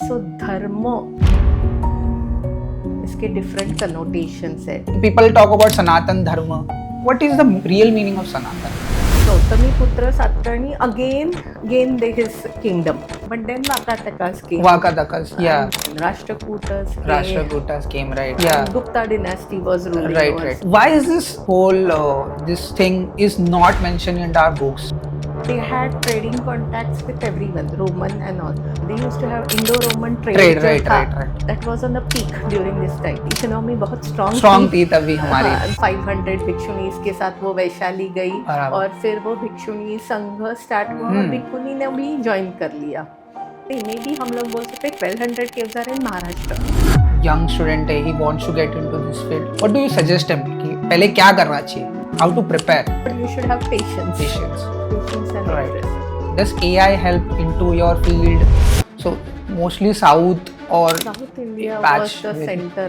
सो धर्म इसके different connotations है. People talk about Sanatan Dharma. What is the real meaning of Sanatan? Gautamiputra Satyani again gained his kingdom, but then Vakatakas came. Vakatakas, yeah. And Rashtrakutas came. Rashtrakutas came, right? And Yeah. Gupta dynasty was ruling. Right. Why is this whole this thing is not mentioned in our books? They had trading contacts with everyone, Roman and all. They used to have Indo-Roman trade. Right. That was on the peak during this time. Economy बहुत strong थी तभी हमारी. 500 भिक्षुणीज के साथ वो वैशाली गई और फिर वो भिक्षुणी संघ स्टार्ट हुआ और भिक्षुणी ने भी ज्वाइन कर लिया. मे भी हम लोग बोल सकते हैं 1200 caves are in Maharashtra. Young student है, he wants to get into this field. What do you suggest him कि पहले क्या करना चाहिए? How to prepare? But you should have patience. Patience and right. Does AI help into your field? So mostly South India was the center.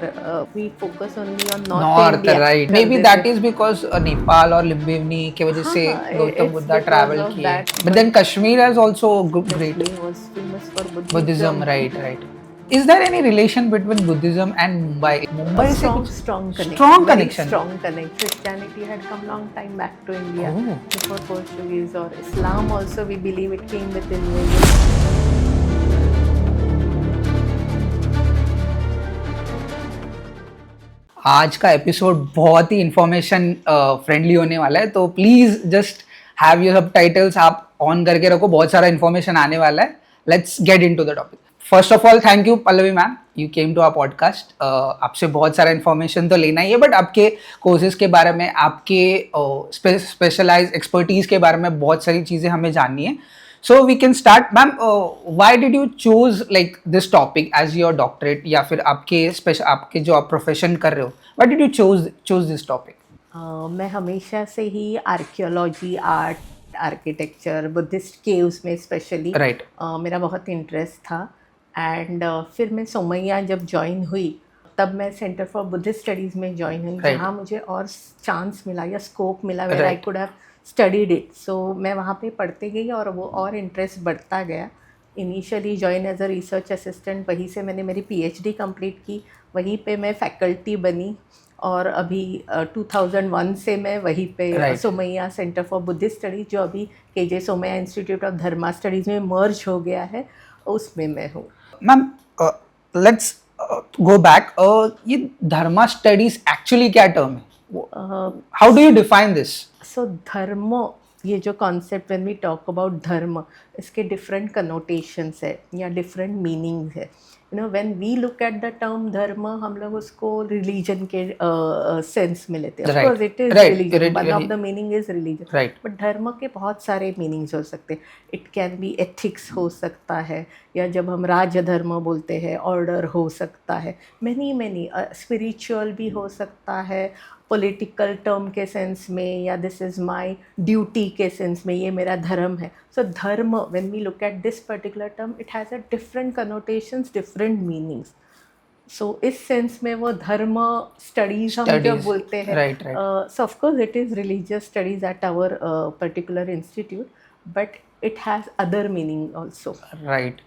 We focus only on North India. Right. Maybe that is because Nepal or Limbivni के वजह से Gautam Buddha travel किए. But then Kashmir has also great. Kashmir was famous for Buddhism. Right. Is there any relation between Buddhism and Mumbai? Mumbai is strong connection. Strong connection. Christianity had come long time back to India before Portuguese, or Islam also we believe it came with invasion. आज का episode बहुत ही information friendly होने वाला है, तो please just have your subtitles आप on करके रखो, बहुत सारा इंफॉर्मेशन आने वाला है. Let's get into the topic. First of all thank you Pallavi ma'am, you came to our podcast. आपसे बहुत सारा इन्फॉर्मेशन तो लेना ही है, बट आपके कोर्सेज के बारे में, आपके स्पेशलाइज एक्सपर्टीज के बारे में बहुत सारी चीज़ें हमें जाननी है. So we can start. Ma'am, why did you choose like this topic as your doctorate, या फिर आपके जो आप प्रोफेशन कर रहे हो, why did you choose this topic? मैं हमेशा से ही archaeology, art, architecture, Buddhist caves में स्पेशली मेरा बहुत इंटरेस्ट था. एंड फिर मैं सोमैया जब ज्वाइन हुई तब मैं सेंटर फॉर बुद्धिस्ट स्टडीज़ में ज्वाइन हुई, जहाँ मुझे और चांस मिला या स्कोप मिला where I could have studied it. So मैं वहाँ पे पढ़ते गई और वो और इंटरेस्ट बढ़ता गया. Initially join as a research assistant, वहीं से मैंने मेरी PhD कंप्लीट की, वहीं पे मैं फैकल्टी बनी और अभी 2001 से मैं वहीं पे Somaiya Centre for Buddhist Studies, जो अभी KJ Somaiya Institute of Dharma Studies में मर्ज हो गया है, उसमें मैं हूँ. Ma'am, let's go back. ये धर्मा स्टडीज एक्चुअली क्या टर्म है? How do you define this? So dharma, ये जो concept when we talk about dharma, इसके डिफरेंट कनोटेशंस है या डिफरेंट मीनिंग्स है. You know, when we look at the term dharma, हम लोग उसको रिलीजन के सेंस में लेते हैं. Of course it is religion, one of the meaning is religion, but धर्म के बहुत सारे मीनिंग्स हो सकते हैं. इट कैन बी एथिक्स हो सकता है, या जब हम राज धर्म बोलते हैं ऑर्डर हो सकता है, मैनी स्पिरिचुअल भी हो सकता है, पॉलिटिकल टर्म के सेंस में, या दिस इज़ माय ड्यूटी के सेंस में, ये मेरा धर्म है. So dharma, when we look at this particular term, it has a different connotations, different meanings. So इस सेंस में वो धर्म स्टडीज हम जब बोलते हैं, so of course it is religious studies at our particular institute, but it has other meaning also. Right.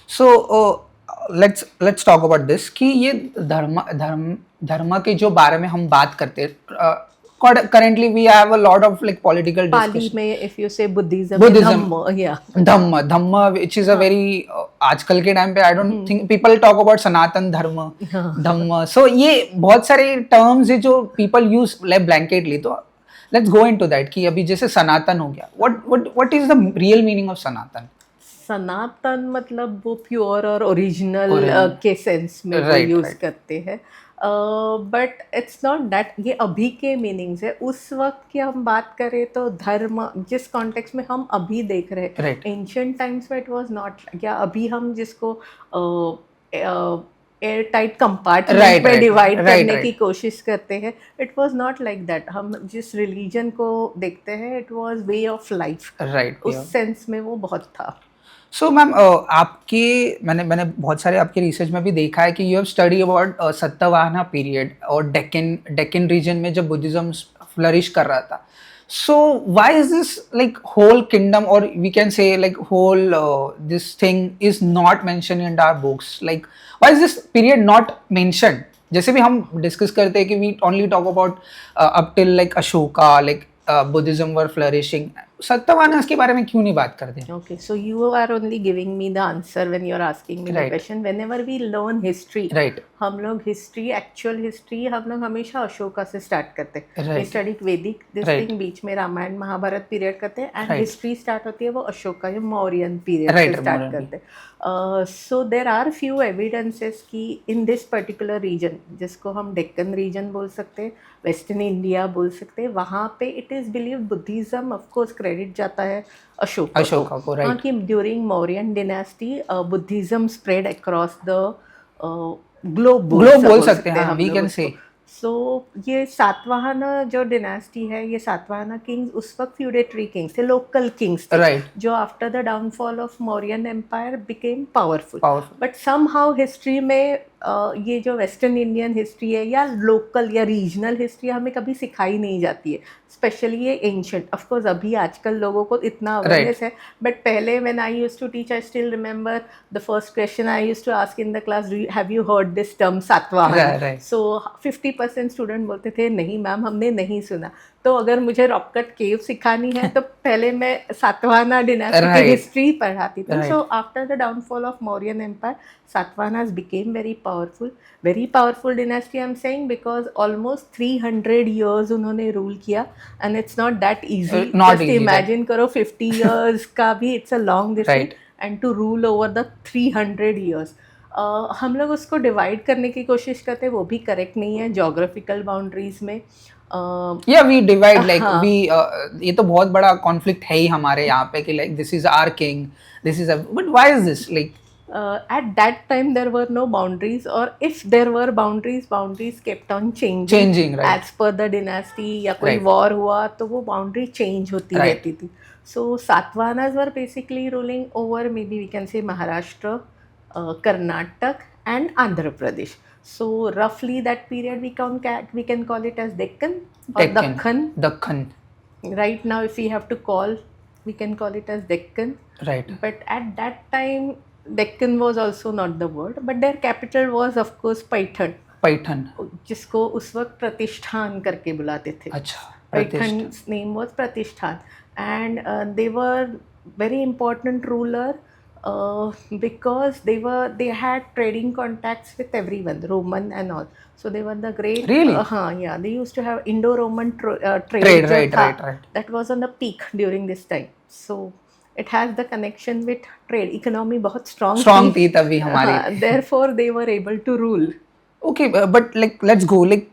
So let's talk about this कि ये धर्म के जो बारे में हम बात करते हैं. Currently we have a lot of like political discussion. Pali में if you say Buddhism, Dhamma, which is a very आजकल के टाइम पे I don't think people talk about Sanatan Dhamma. So ये बहुत सारे terms है जो people use like blanketly. तो let's go into that कि अभी जैसे सनातन हो गया. What is the real meaning of Sanatan? सनातन मतलब वो प्योर और ओरिजिनल के सेंस में वो यूज़ करते हैं, बट इट्स नॉट दैट. ये अभी के मीनिंग्स है. उस वक्त की हम बात करें तो धर्म जिस कॉन्टेक्स्ट में हम अभी देख रहे हैं, एंशिएंट टाइम्स में इट वाज नॉट, या अभी हम जिसको एयर टाइट कंपार्टमेंट पे डिवाइड करने की कोशिश करते हैं, it was not like that. हम जिस रिलीजन को देखते हैं, it was way of life. उस सेंस में वो बहुत था. सो मैम, आपके मैंने बहुत सारे आपके रिसर्च में भी देखा है कि you have study about Satavahana period और डेक्कन रीजन में जब बुद्धिज्म फ्लरिश कर रहा था. So why is this like whole kingdom, or we can say like whole this thing is not mentioned in our books? Like why is this period not mentioned? जैसे भी हम discuss करते हैं कि we only talk about up till like Ashoka, like Buddhism were flourishing. सत्यवानस के बारे में क्यों नहीं बात करते? Okay, so you are only giving me the answer when you are asking me the Right. question. Whenever we learn history, Right. हम लोग history, actual history हम लोग हमेशा अशोका से स्टार्ट करते हैं. We Right. Study Vedic this Right. Thing, बीच में रामायण महाभारत पीरियड करते हैं, एंड Right. हिस्ट्री स्टार्ट होती है वो अशोका या मौर्यन पीरियड Right, से स्टार्ट Mauryan. करते हैं. सो देर आर फ्यू एविडेंसेस कि इन दिस पर्टिकुलर रीजन, जिसको हम डेक्कन रीजन बोल सकते हैं, वेस्टर्न इंडिया बोल सकते हैं, वहाँ पे it is believe Buddhism of course credit जाता है अशोका को, हाँ, right. कि during Mauryan dynasty Buddhism spread across the globe बोल सकते हैं, we can say. सो ये सातवाहन जो डिनेस्टी है, ये सातवाहन किंग्स उस वक्त फ्यूडेटरी किंग्स थे, लोकल किंग्स थे, Right. जो after the downfall of Mauryan empire became powerful. Powerful. But somehow history में ये जो वेस्टर्न इंडियन हिस्ट्री है या लोकल या रीजनल हिस्ट्री हमें कभी सिखाई नहीं जाती है, स्पेशली ये एंशंट. ऑफ कोर्स अभी आजकल लोगों को इतना अवेयरनेस है, बट पहले when I used to teach, I still remember the first question I used to ask in the class, have you heard this term Satavahana? Right. So 50% student बोलते थे नहीं मैम, हमने नहीं सुना. तो अगर मुझे रॉक कट केव सिखानी है तो पहले मैं सातवाहना डिनेस्टी Right. की हिस्ट्री पढ़ाती थी. Right. So after the downfall of Mauryan empire, Satavahanas became very powerful dynasty. I'm saying because almost 300 years उन्होंने रूल किया, and it's not that easy. Not Just easy, imagine करो 50 years का भी it's a long distance, Right. and to rule over the 300 years. हम लोग उसको divide करने की कोशिश करते हैं, वो भी करेक्ट नहीं है जोग्राफिकल बाउंड्रीज में. Yeah, we divide like हाँ. we ये तो बहुत बड़ा कॉन्फ्लिक्ट है ही हमारे यहाँ पे कि like this is our king, this is a, but why is this like? At that time there were no boundaries, or if there were boundaries kept on changing, right. as per the dynasty, या कोई Right. war हुआ तो वो boundary change होती Right. रहती थी. So Satavahanas were basically ruling over, maybe we can say, Maharashtra, Karnataka and Andhra Pradesh. So roughly that period we can call it as Deccan or Dakhan. Right now if we have to call, we can call it as Deccan. Right. But at that time Deccan was also not the word, but their capital was of course Paithan, जिसको उस वक्त प्रतिष्ठान करके बुलाते थे. अच्छा. Paithan's name was Pratishthan, and they were very important ruler because they had trading contacts with everyone, Roman and all. So they were the great. Really? Yeah, they used to have Indo-Roman trade. Trade, जो right, था, right. That was on the peak during this time. So it has the connection with trade. Economy बहुत strong थी तभी हमारी. Therefore they were able to rule. Okay, but like let's go, like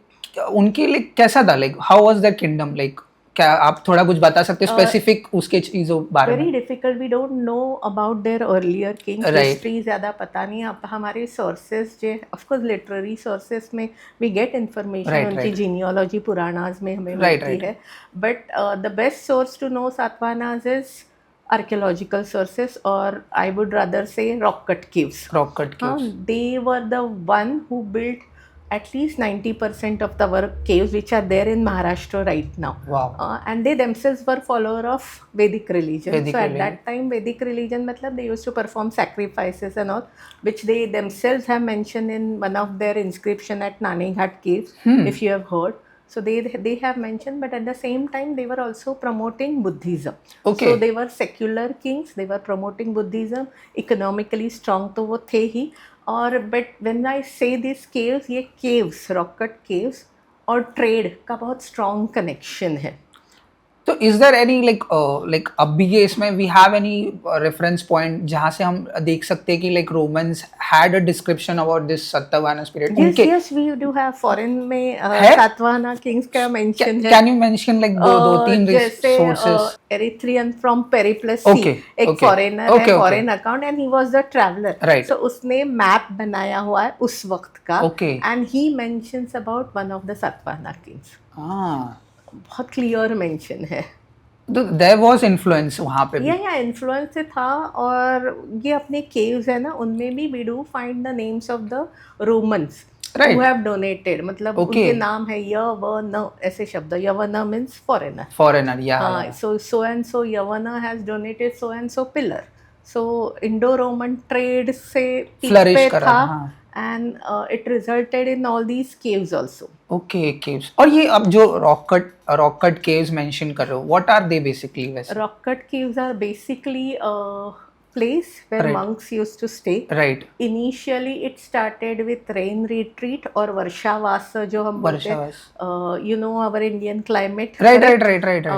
उनकी like कैसा था, like how was their kingdom, like क्या आप थोड़ा कुछ बता सकते हैं स्पेसिफिक उसके चीजों बारे में? Very difficult. We don't know about their earlier kings. Right. History ज़्यादा पता नहीं. अब हमारे sources जो, of course literary sources में we get information. Right, उनकी right. genealogy पुराणास में हमें Right, मिलती right. है. But the best source to know Satavahanas is archaeological sources, or I would rather say rock cut caves. Rock cut caves. They were the one who built at least 90% of the caves which are there in Maharashtra right now. Wow. And they themselves were follower of Vedic religion. Vedic so religion. at that time Vedic religion matlab they used to perform sacrifices and all, which they themselves have mentioned in one of their inscription at Naneghat caves, if you have heard. So they have mentioned, but at the same time they were also promoting Buddhism. Okay. So they were secular kings, they were promoting Buddhism, economically strong तो वो थे ही. और but when I say these caves, ये caves, rock cut caves और trade का बहुत strong connection है. तो इज देयर एनी लाइक अब भी ये इसमें we have any reference point जहाँ से हम देख सकते हैं कि like Romans had a description about this Satavahanas period? Yes, we do have foreign में सातवाहना किंग्स का मेंशन है. कैन यू मेंशन लाइक दो तीन sources? Erythraean from Periplus sea, Okay, एक okay. फॉरेनर Okay, है, okay. Foreign account, and he was the traveller. Right. So उसने map बनाया हुआ है उस वक्त का, Okay. And he mentions about one of the Satavahana Kings. बहुत क्लियर मेंशन है. तो देयर वाज इन्फ्लुएंस वहाँ पे भी? या इन्फ्लुएंस से था. और ये अपने केव्स है ना, उनमें भी we do find the names of the Romans. Right. who have donated. मतलब Okay. उनके नाम है यवन ऐसे शब्द. यवन means foreigner. Foreigner, yeah. So and so Yavana has donated so and so pillar. So Indo-Roman trade से peak Flourish पे करा, था, हाँ. and it resulted in all these caves also. Okay, caves. और ये अब जो rock cut caves mention कर रहे हो, what are they basically वैसे? Rock cut caves are basically a place where Right. monks used to stay. Right. Initially it started with rain retreat और वर्षावास जो हम बोलते हैं. वर्षावास. You know our Indian climate. Right.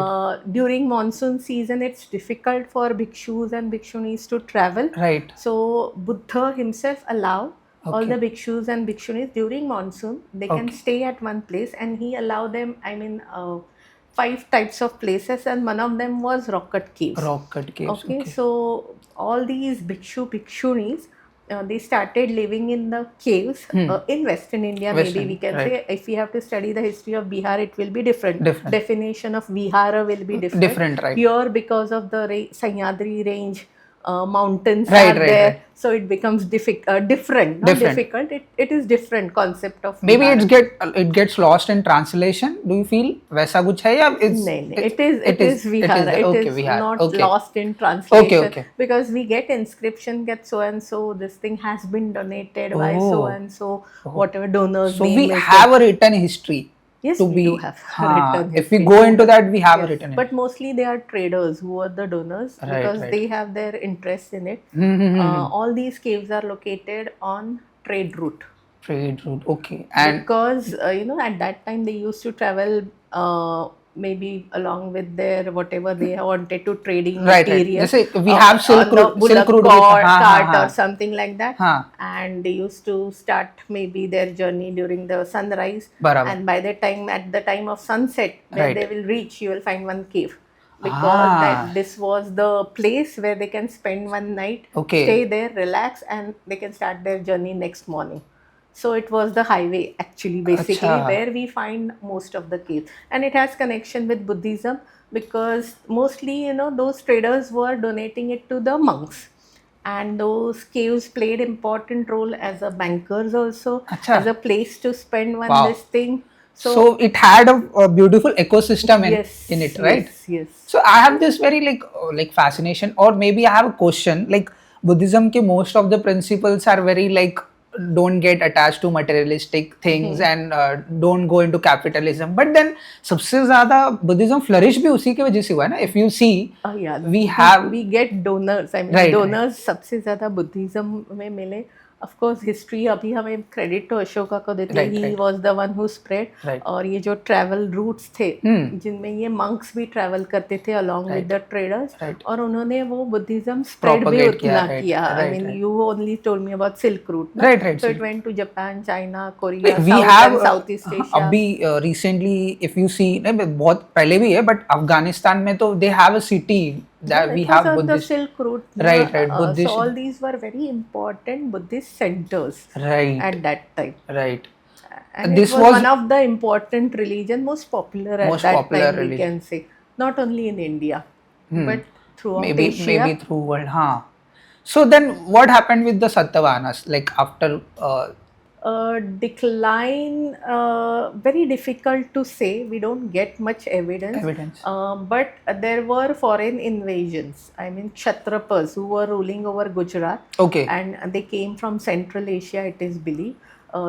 During monsoon season it's difficult for bhikshus and bhikshunis to travel. Right. So Buddha himself allowed all Okay. the bhikshus and bhikshunis during monsoon they can Okay. stay at one place, and he allowed them, 5 types of places, and one of them was rock cut caves. Rock cut caves. Okay, so all these bhikshunis they started living in the caves in Western India. Maybe we can right. say, if we have to study the history of Bihar, it will be different. Definition of Vihara will be different. Right. Here, because of the Sahyadri range, mountains are there, so it becomes different. Not difficult. It is different concept of maybe Vihara. it gets lost in translation. Do you feel वैसा कुछ है या it is Vihara. It is Vihara. not lost in translation. Okay. Because we get inscription, get so and so, this thing has been donated by so and so, whatever donors. So we have a written history. Yes, we do have written history. If we go into that, we have a written history. But mostly they are traders who are the donors, because they have their interest in it. All these caves are located on trade route. Okay. And because at that time they used to travel maybe along with their whatever they wanted to trading materials. We have Silk Route cart or something like that. And they used to start maybe their journey during the sunrise. And by the time, at the time of sunset, when they will reach, you will find one cave. Because that this was the place where they can spend one night, stay there, relax, and they can start their journey next morning. So it was the highway actually, basically, where we find most of the caves. And it has connection with Buddhism, because mostly, those traders were donating it to the monks. And those caves played important role as a bankers also, as a place to spend this thing. So it had a beautiful ecosystem in it, right? Yes. So I have this very like fascination, or maybe I have a question. Like Buddhism ke most of the principles are very like, don't get attached to materialistic things and don't go into capitalism. But then सबसे ज़्यादा Buddhism flourish भी उसी की वजह से हुआ है ना. If you see, we get donors. Donors सबसे ज़्यादा Buddhism में मिले. Of course, history अभी हमें credit to अशोका को देते हैं. He was the one who spread. और ये जो travel routes थे, जिनमें ये monks भी travel करते थे along with the traders. और उन्होंने वो Buddhism spread भी उतना किया. You only told me about Silk Route. So it went to Japan, China, Korea, Southeast Asia. अभी recently, if you see, बहुत पहले भी है, but अफगानिस्तान में तो they have a city that we have Buddhist. The Silk Route. Right. Buddhist. So all these were very important Buddhist centers. At that time. And this it was one of the important religion, most popular at that time, religion. We can say. Not only in India, but throughout Asia. Maybe through world. So then what happened with the Satavahanas? Like after... decline, very difficult to say. We don't get much evidence. But there were foreign invasions. Kshatrapas who were ruling over Gujarat. And they came from Central Asia, it is believed.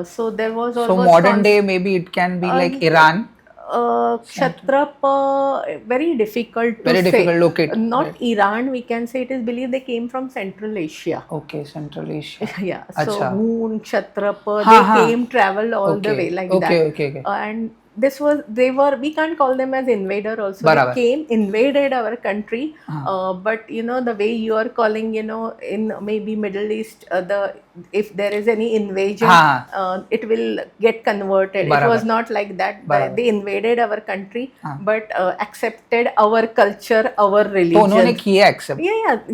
So there was also... So modern day, maybe it can be like Iran. Kshatrapa, very difficult to say. Locate. Not Iran, we can say it is believed they came from Central Asia. Central Asia. So Moon, Kshatrapa, they came, traveled all the way like that. And we can't call them as invader also. They came, invaded our country. But the way you are calling, in maybe Middle East, if there is any invasion, it will get converted. It was not like that. They invaded our country, but accepted our culture, our religion.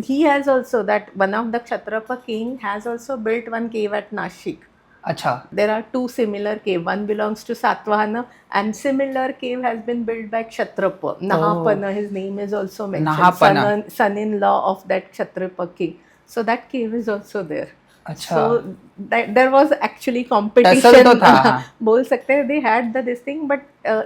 He has also, that one of the Kshatrapa king has also built one cave at Nashik. There are two similar caves. One belongs to Satvahana, and similar cave has been built by Kshatrapa. Nahapana, his name is also mentioned. Son-in-law of that Kshatrapa king. So that cave is also there. अच्छा, So there was actually tussle competition. तो था, हाँ. बोल सकते हैं they had this thing, but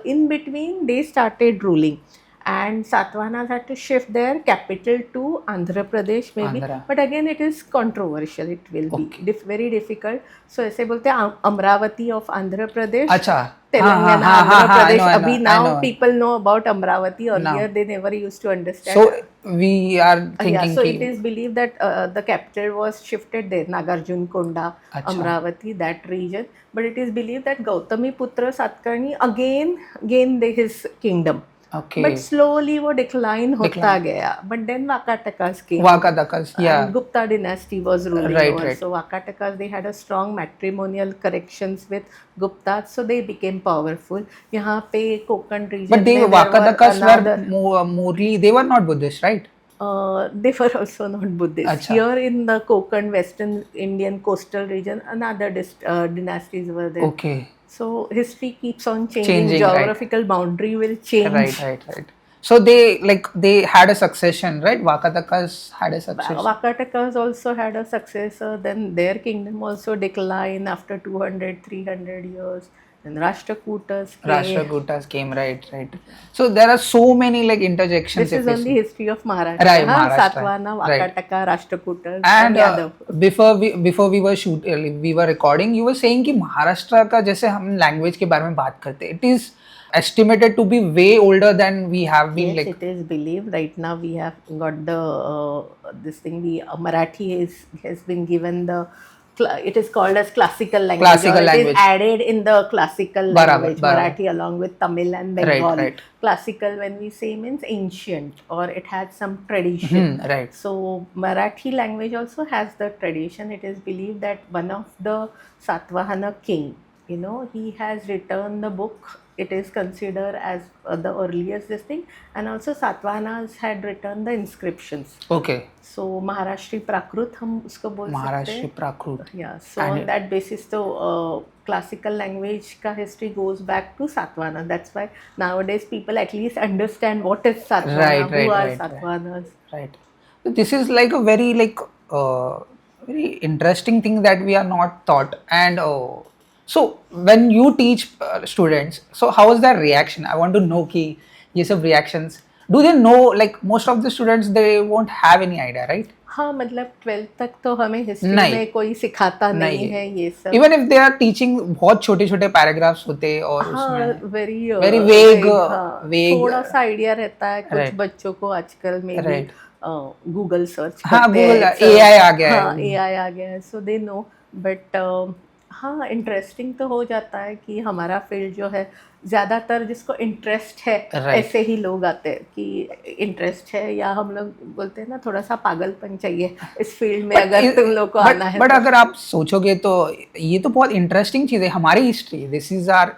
in between they started ruling, and Satavahanas had to shift their capital to Andhra Pradesh maybe. Andhra. But again, it is controversial. It will be Okay. very difficult. So ऐसे बोलते हैं Amravati of Andhra Pradesh. अच्छा, हाँ, हाँ, Telangana, हाँ, हाँ, Andhra हाँ, I Pradesh. know, I Abhi know, I now know. people know about Amravati. Now. Earlier they never used to understand. So we are Yeah, thinking so कि it is believed that the capital was shifted there, Nagarjun Konda, अच्छा, Amravati, that region. But it is believed that Gautami Putra Satkarni again gained his kingdom. okay. But slowly वो decline होता Decline. गया. But then Vakatakas came. Vakatakas, yeah. And Gupta dynasty was ruling Right, over. right. So Vakatakas, they had a strong matrimonial connections with Gupta, so they became powerful. यहाँ पे Konkan region But they में there were Vakatakas were another. morely, they were not Buddhist, right? They were also not Buddhist. Acha. Here in the Konkan, Western Indian coastal region, another dynasties were there. Okay. So history keeps on changing. Changing, right. Geographical boundary will change. Right. So they had a succession, right? Vakatakas had a succession. Vakatakas also had a successor. Then their kingdom also declined after 200, 300 years. Then Rashtrakutas came. Rashtrakutas came, right. So there are so many like interjections. This is if you only see. history of Maharashtra. Right, Maharashtra. Satvana, Right. Vakataka, Rashtrakutas, And Yadav. before we were recording, you were saying कि महाराष्ट्र का जैसे हम language के बारे में बात करते हैं, it is estimated to be way older than we have been. Yes, like it is believed. Right now we have got the this thing. Marathi has been given the. It is called as classical language. Classical It language. is added in the classical Barabar, language. barabar. Marathi along with Tamil and Bengali. Right. Classical, when we say, means ancient, or it had some tradition. Right. So Marathi language also has the tradition. It is believed that one of the Satvahana king, he has written the book. It is considered as the earliest this thing, and also Satvahanas had written the inscriptions. Okay. So Maharashtra Prakrut हम उसको बोल सकते Maharashtra हैं. Prakrut. Yeah. So on that basis, तो classical language का history goes back to Satvahana. That's why nowadays people at least understand what is Satvahana, who are Sattvahanas. Right. So this is like a very very interesting thing that we are not taught. And so when you teach students, so how is their reaction? I want to know कि ये सब reactions. Do they know, like most of the students, they won't have any idea, right? हाँ, मतलब 12th तक तो हमें history नहीं. में कोई सिखाता नहीं है ये सब. Even if they are teaching, बहुत छोटे-छोटे पैराग्राफ्स होते हैं और हाँ, उसमें very vague, थोड़ा सा आइडिया रहता है कुछ Right. बच्चों को आजकल में भी Right. गूगल सर्च हाँ, करते Google, हैं. AI आ गया है. हाँ, AI आ गया है, so they know. But हाँ, इंटरेस्टिंग तो हो जाता है कि हमारा फील्ड जो है, ज़्यादातर जिसको इंटरेस्ट है ऐसे ही लोग आते हैं कि इंटरेस्ट है, या हम लोग बोलते हैं ना थोड़ा सा पागलपन चाहिए इस फील्ड में अगर तुम लोग को आना है. बट अगर आप सोचोगे तो ये तो बहुत इंटरेस्टिंग चीज़ है. हमारी history, this is our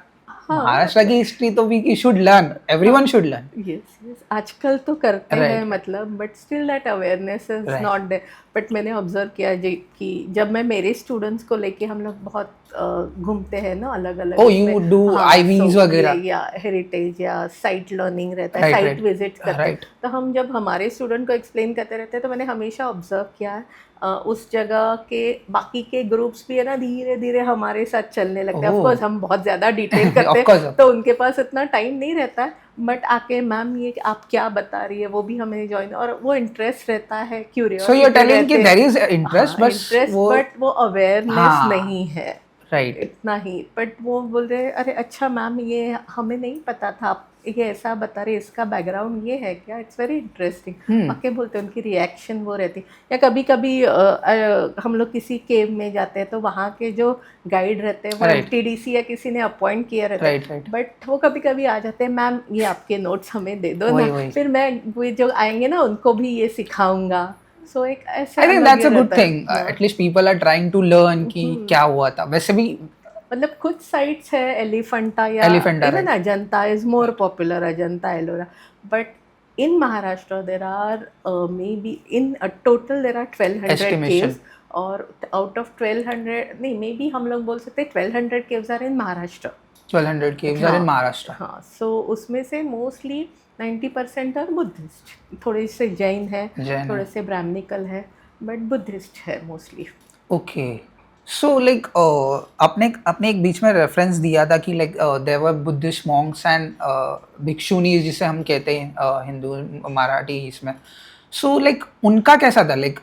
Maharashtra की हिस्ट्री, तो we should learn, everyone should learn. Yes, आजकल तो करते हैं मतलब, but still that awareness is not there. But मैंने ऑब्जर्व किया कि जब मैं मेरे स्टूडेंट्स को लेके, हम लोग बहुत घूमते हैं ना अलग अलग. Oh, you do IVs वगैरह, या हेरिटेज या साइट लर्निंग रहता है, साइट विजिट करते हैं. तो हम जब हमारे स्टूडेंट को एक्सप्लेन करते रहते हैं, तो मैंने हमेशा ऑब्जर्व किया है उस जगह के बाकी के ग्रुप्स भी है ना, धीरे धीरे हमारे साथ चलने लगते हैं. ऑफकोर्स हम बहुत ज़्यादा डिटेल करते हैं तो उनके पास इतना टाइम नहीं रहता है, बट आके मैम ये आप क्या बता रही है वो भी हमें ज्वाइन, और वो इंटरेस्ट रहता है, curiosity. So you are telling कि देयर इज इंटरेस्ट, बट वो अवेयरनेस नहीं है. राइट. इतना ही. बट वो बोल रहे अरे अच्छा मैम ये हमें नहीं पता था, आप ये ऐसा बता रहे, इसका बैकग्राउंड ये है क्या. It's very interesting. आके बोलते हैं, उनकी रिएक्शन वो रहती. या कभी कभी हम लोग किसी केव में जाते हैं तो वहाँ के जो गाइड रहते हैं वो TDC या किसी ने अपॉइंट किया रहता है, बट वो कभी कभी आ जाते हैं, मैम ये आपके नोट्स हमें दे दो ना, फिर मैं वो जो आएंगे ना उनको भी ये सिखाऊंगा. So एक ऐसा, I think that's a good thing. At least people are trying to learn कि क्या हुआ था. वैसे भी मतलब कुछ साइट्स है, एलिफेंटा या even Ajanta is more popular, Ajanta Ellora. But in Maharashtra there are maybe in a total there are 1200 caves, और out of 1200 नहीं, maybe हम लोग बोल सकते हैं 1200 caves are in Maharashtra. 1200 caves are in Maharashtra. हाँ, so उसमें से मोस्टली 90% are बुद्धिस्ट, थोड़े से जैन है, थोड़े से ब्राह्मणिकल है, बट बुद्धिस्ट है मोस्टली. ओके, सो लाइक आपने आपने एक बीच में रेफरेंस दिया था कि like there were Buddhist monks and bhikshunis जिसे हम कहते हैं हिंदू मराठी इसमें, सो लाइक उनका कैसा था, लाइक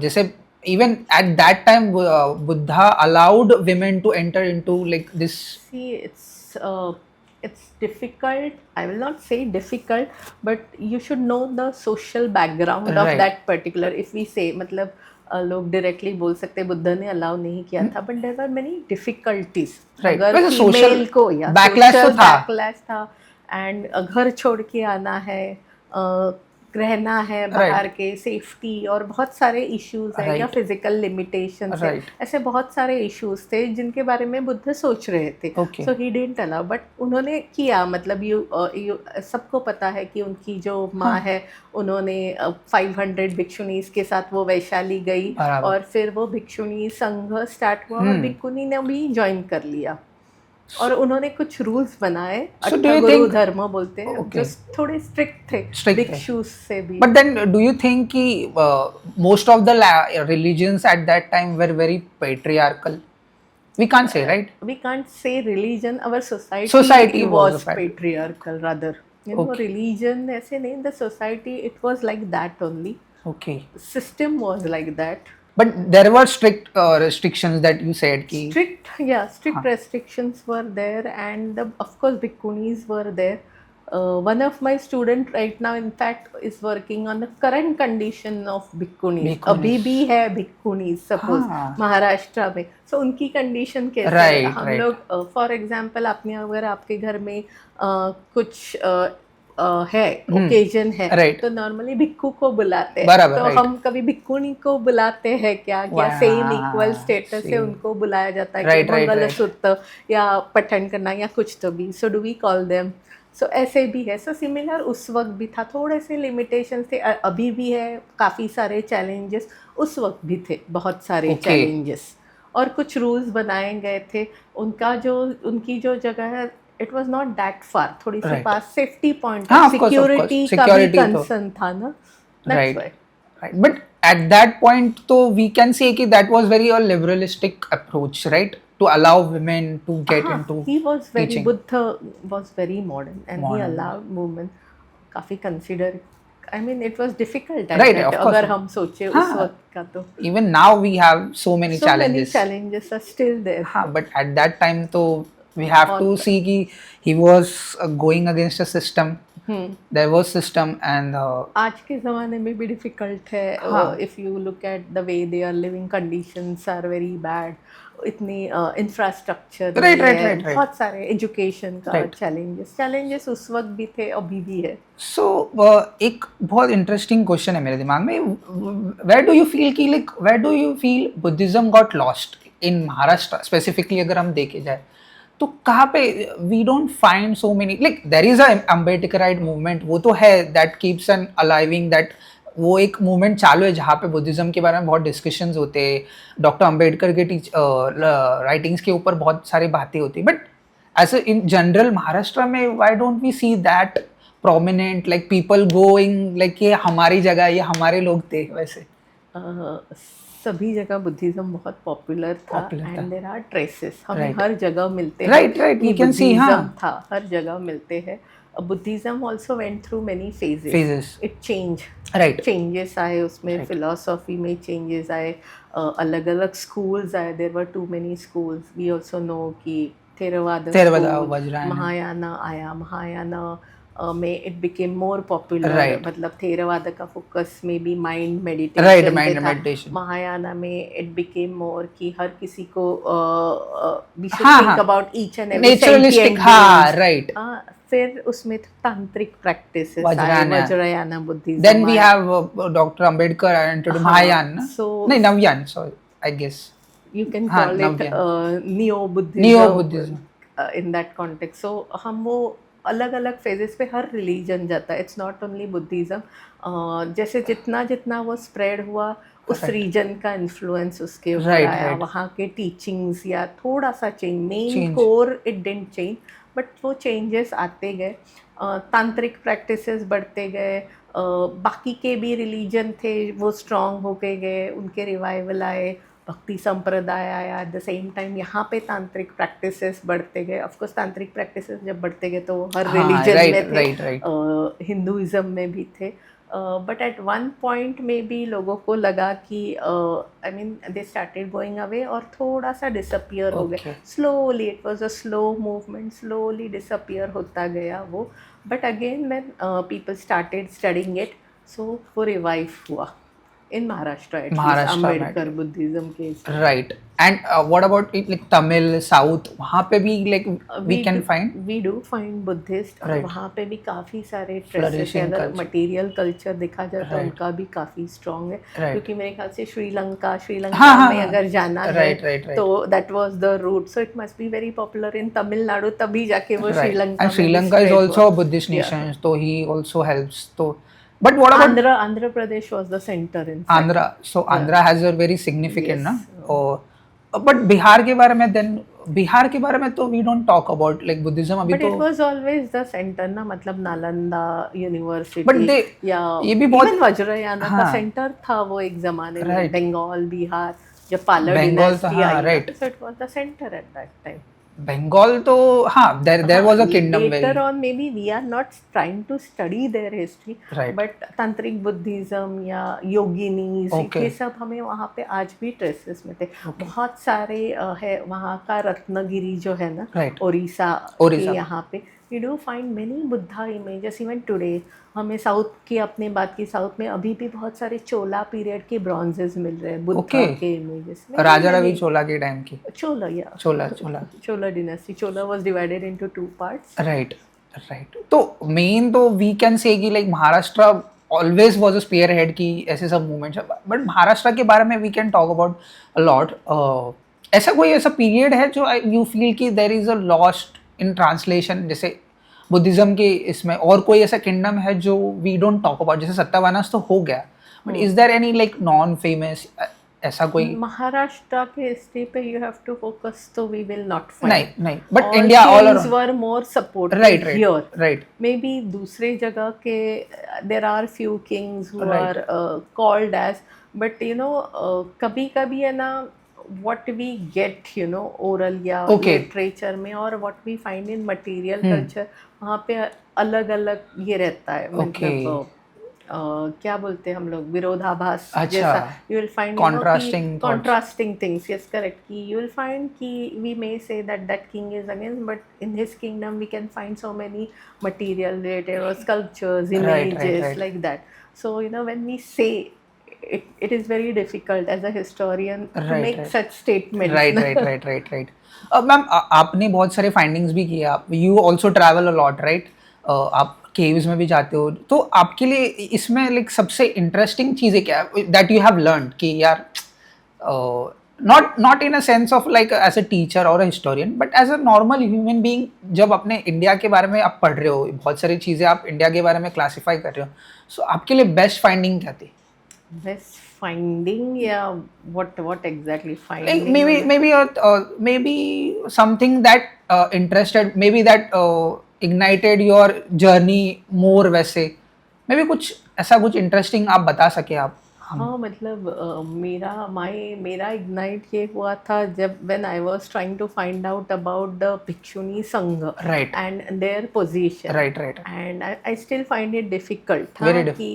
जैसे even at that time Buddha allowed women to enter into like this? See, it's difficult. I will not say difficult, but you should know the social background of Right. that particular. If we say, मतलब लोग directly बोल सकते हैं बुद्ध ने allow नहीं किया था, but there were many difficulties. Right. अगर वैसे social female को या backlash तो social था. backlash था, and घर छोड़ के आना है, रहना है बाहर के, सेफ्टी और बहुत सारे इश्यूज है, या Right. फिजिकल लिमिटेशंस है, Right. ऐसे बहुत सारे इश्यूज थे जिनके बारे में बुद्ध सोच रहे थे. Okay. So he didn't allow, but उन्होंने किया. मतलब यू सबको पता है कि उनकी जो माँ है, उन्होंने 500 भिक्षुनीज के साथ वो वैशाली गई, बराबर. और फिर वो भिक्षुनी संघ स्टार्ट हुआ और भिक्षुनी ने भी ज्वाइन कर लिया, और उन्होंने कुछ रूल्स बनाए. So do you अट्ठागुरु think- धर्म बोलते हैं, Okay. जो थोड़े स्ट्रिक्ट थे Strict थे. भिक्षु से भी. But then, do you think कि most of the religions at that time were very patriarchal? We can't say, right? We can't say religion. Our society, Society was was a patriarchal rather. You know, Okay. religion ऐसे नहीं. The society, it was like that only. Okay. System was like that. But there were strict restrictions that you said कि Strict restrictions were there, and of course bhikkhunis were there. One of my student right now, in fact, is working on the current condition of bhikkhunis. Bhikkhunis. अभी भी है bhikkhunis, suppose हाँ. महाराष्ट्र में. So उनकी condition कैसे Right, है? हम right. लोग फॉर एग्जांपल, आपने अगर आपके घर में कुछ है, ओकेजन है, Right. तो नॉर्मली भिक्खू को बुलाते हैं. बराबर, तो right. हम कभी भिक्खुनी को बुलाते हैं क्या? क्या वाह, सेम इक्वल स्टेटस से same. उनको बुलाया जाता है Right, कि right, मंगल right. सूत्र या पठन करना या कुछ तो भी. So do we call them? So ऐसे भी है. सो सिमिलर उस वक्त भी था, थोड़े से लिमिटेशंस थे, अभी भी है. काफ़ी सारे चैलेंजेस उस वक्त भी थे, बहुत सारे Okay. चैलेंजेस, और कुछ रूल्स बनाए गए थे. उनकी जो जगह है, it was not that far, थोड़ी सी Right. पास. सेफ्टी पॉइंट, हाँ, of course, of course. Security का भी Security तो- कंसर्न था ना. Right. That's why. Right. But at that point, तो we can say कि that was very a liberalistic approach, right? To allow women to get into he was very teaching. Buddha was very modern, and he Modern. allowed women काफी consider. I mean, it was difficult at Right, that, of course. अगर हम सोचे उस हाँ. वक्त का तो. Even now we have so many So many challenges. challenges are still there. हाँ, but at that time तो we have to On- see कि he was going against a system. Hmm. There was system and आज के ज़माने में भी difficult है. हाँ. If you look at the way they are living, conditions are very bad. इतनी इंफ्रास्ट्रक्चर Right, right. बहुत सारे एजुकेशन का Right. चैलेंजेस उस वक्त भी थे, अभी भी है. so एक बहुत इंटरेस्टिंग क्वेश्चन है मेरे दिमाग में. Where do you feel कि like where do you feel Buddhism got lost in Maharashtra specifically? अगर हम देखे जाए तो कहाँ पे we don't find so many, like there is a Ambedkarite movement, वो तो है, that keeps on aliving that, वो एक मूवमेंट चालू है जहाँ पे बुद्धिज्म के बारे में बहुत डिस्कशंस होते हैं, डॉक्टर अंबेडकर के राइटिंग्स के ऊपर बहुत सारी बातें होती है. But as in general Maharashtra में why don't we see that prominent, like people going like ये हमारी जगह, ये हमारे लोग थे? वैसे सभी जगह बुद्धिज्म बहुत पॉपुलर था, Popular था. एंड देयर आर ट्रेसेस, हमें Right. हर जगह मिलते Right, right, कि we can see, हाँ. बुद्धिज्म था, हर जगह मिलते हैं. Buddhism also went through many phases. Phases. It change, right. Changes आए उसमें. Right. फिलोसॉफी में चेंजेस आए, अलग अलग स्कूल्स आए. There were too many schools. We also know कि थेरवादा, वज्रायना. महायाना आया. महायाना में it became more popular. Right. मतलब थेरवाद का फोकस में भी माइंड राइट, मेडिटेशन माइंड पे था. मेडिटेशन. महायाना में इट बिकेम मोर कि हर किसी को वी शुड हाँ, थिंक हाँ. About each and every naturalistic, हाँ, राइट. फिर उसमें तांत्रिक प्रैक्टिसेस आए, वज्रायना. Vajrayana Buddhism. Then we have Dr. Ambedkar entered हाँ, Mahayana. so- नहीं, Navyan, sorry, I guess. you can हाँ, call it Navyan. neo-Buddhism. Neo-Buddhism. In that context. So हम वो अलग अलग फेजेस पे हर रिलीजन जाता है. It's not only Buddhism. जैसे जितना जितना वो स्प्रेड हुआ, उस Correct. रीजन का इन्फ्लुएंस उसके ऊपर Right, आया. right. वहाँ के टीचिंग्स या थोड़ा सा change, main Change. Core it didn't change, but वो चेंजेस आते गए. तांत्रिक प्रैक्टिसेस बढ़ते गए. बाकी के भी रिलीजन थे वो स्ट्रॉन्ग होके गए, उनके रिवाइवल आए. भक्ति संप्रदाय आया, एट द सेम टाइम यहाँ पे तांत्रिक प्रैक्टिसेस बढ़ते गए. ऑफ कोर्स तांत्रिक प्रैक्टिसेस जब बढ़ते गए तो हर हाँ, रिलीजन right, में थे, right, right. हिंदुइज्म में भी थे. बट एट वन पॉइंट में भी लोगों को लगा कि I mean they started going away और थोड़ा सा डिसअपियर हो गए. Okay. Slowly, it was a slow movement, slowly disappear होता गया वो. But again when people started studying it, so वो रिवाइव हुआ in Maharashtra, at least Maharashtra में. अम्बेडकर बुद्धिज्म के. Right. And what about like Tamil, south, वहाँ पे भी like we can find. We do find Buddhist, और Right. वहाँ पे भी काफ़ी सारे ट्रेसेस. Flourishing अगर culture. मटेरियल कल्चर देखा जाए तो Right. उनका भी काफ़ी स्ट्रॉन्ग है. Right. क्योंकि मेरे ख्याल से श्रीलंका हाँ, में हाँ. अगर जाना है Right, right, right. तो that was the route. So it must be very popular in Tamil Nadu, तभी जाके वो Right. Sri Lanka And Sri Lanka is also a Buddhist nation, so he also helps. So, but what about Andhra Pradesh was the center in fact. Andhra? So Andhra has a very significant, Yes. ना? But Bihar के बारे में then Bihar के बारे में तो we don't talk about like Buddhism अभी But तो. it was always the center ना, मतलब नालंदा यूनिवर्सिटी. But they या ये भी बहुत. even वज्रयाना का हाँ. सेंटर था वो एक जमाने में. Right. बंगाल, बिहार, जब पालर Bengal तो डिनेस्टी हाँ, आई, right. so it was the center at that time. Bengal तो हाँ, there was a kingdom Later very. on maybe we are not trying to study their history, Right. but तांत्रिक Buddhism या योगिनीज, Okay. ये सब हमें वहाँ पे आज भी ट्रेसेस में थे. बहुत सारे है वहाँ का. रत्नगिरी जो है ना, Right. ओडिशा ओडिशा. के यहाँ पे we do find many Buddha images even today. हमें साउथ की अपने बात की, साउथ में अभी भी बहुत सारे चोला पीरियड के ब्रॉन्जेस मिल रहे हैं बुद्धा Okay. के इमेजेस. राजा रवि चोला के टाइम की. चोला या Chola dynasty. Chola was divided into two parts. Right. तो मेन तो वी कैन से कि like Maharashtra always was a spearhead की ऐसे सब मूवमेंट्स. बट महाराष्ट्र के बारे में we can talk about a lot. ऐसा कोई ऐसा पीरियड है जो यू फील कि there is a lost in translation, जैसे बुद्धिज्म के इसमें, और कोई ऐसा किंगडम है जो वी डोंट टॉक अबाउट? जैसे सत्तावाहनास तो हो गया, but is there any like non famous ऐसा कोई? महाराष्ट्र के हिस्ट्री पे यू हैव टू फोकस, तो वी विल नॉट फाइंड. नहीं, but India all around were more supported right here. Right. May be दूसरे जगह के there are few kings who Right. Are called as, but you know कभी कभी है ना, what we get, you know, oral या Okay. Literature में, और what we find in material culture, वहाँ पे अलग अलग ये रहता है. मतलब क्या बोलते हैं हम लोग, विरोधाभास जैसा. You will find contrasting things. Yes, correct. कि you will find कि we may say that king is against, but in his kingdom we can find so many material related or sculptures, images, right. like that. So you know, when we say it is very difficult as a historian to make such statements. Right. Ma'am आपने बहुत सारे findings भी किए. आप you also travel a lot, right? आप caves में भी जाते हो, तो आपके लिए इसमें लाइक सबसे इंटरेस्टिंग चीज़ें क्या है दैट यू हैव लर्नड कि यार, not in a sense of like as a teacher और a historian, but as a normal human being, जब अपने इंडिया के बारे में आप पढ़ रहे हो, बहुत सारी चीज़ें आप इंडिया के बारे में क्लासीफाई कर रहे हो, सो आपके लिए बेस्ट फाइंडिंग क्या थी? Best finding, yeah. What exactly Like finding? maybe something that interested, maybe that ignited your journey more. वैसे maybe कुछ ऐसा कुछ इंटरेस्टिंग आप बता सके आप? हाँ, मतलब मेरा इग्नाइट ये हुआ था जब when I was trying to find out about the भिक्षुनी संघ Right. and their position. Right. And I still find it difficult. Very हाँ, कि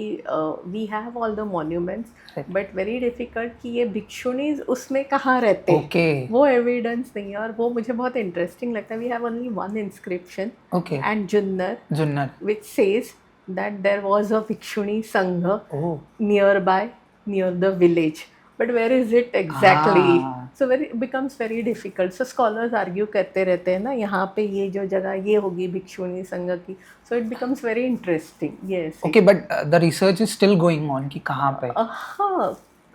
we have all the monuments, Right. but very difficult कि ये भिक्षुनीज उसमें कहाँ रहते हैं. Okay. वो एविडेंस नहीं है, और वो मुझे बहुत इंटरेस्टिंग लगता है. We have only one inscription Okay. and Junnar, which says that there was a Bhikshuni Sangha near the village. But where is it exactly? So it becomes very difficult. So scholars argue करते रहते हैं ना, यहाँ पे ये जो जगह ये होगी भिक्षुनी संघ की. So it becomes very interesting. Yes. Okay, but the research is still going on कि कहाँ पे? हाँ,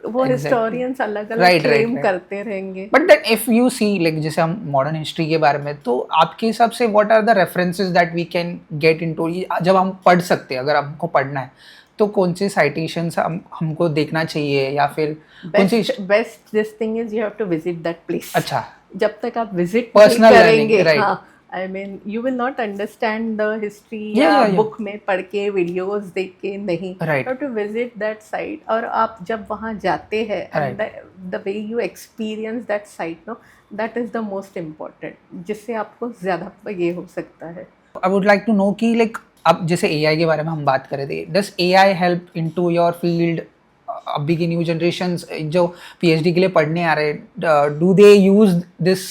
वो historians अलग अलग Right. claim करते रहेंगे. But then if you see like जैसे हम modern history के बारे में, तो आपके हिसाब से what are the references that we can get into? जब हम पढ़ सकते हैं, अगर हमको पढ़ना है, तो कौन से citations हमको देखना चाहिए, या फिर Best this thing is you have to visit that place. अच्छा, जब तक आप विजिट Personal करेंगे, learning, right. हाँ, I mean you will not understand the history Yeah, या yeah, yeah. बुक में पढ़ के वीडियोस देख के नहीं, Right. To visit that site, और आप जब वहाँ जाते हैं and the way you experience that site, no, that is the most important, जिससे आपको ज़्यादा ये हो सकता है. I would like to know कि लाइक अब जैसे एआई के बारे में हम बात कर रहे थे, does AI help into your field? अभी की न्यू जनरेशंस जो पीएचडी के लिए पढ़ने आ रहे हैं, do they use this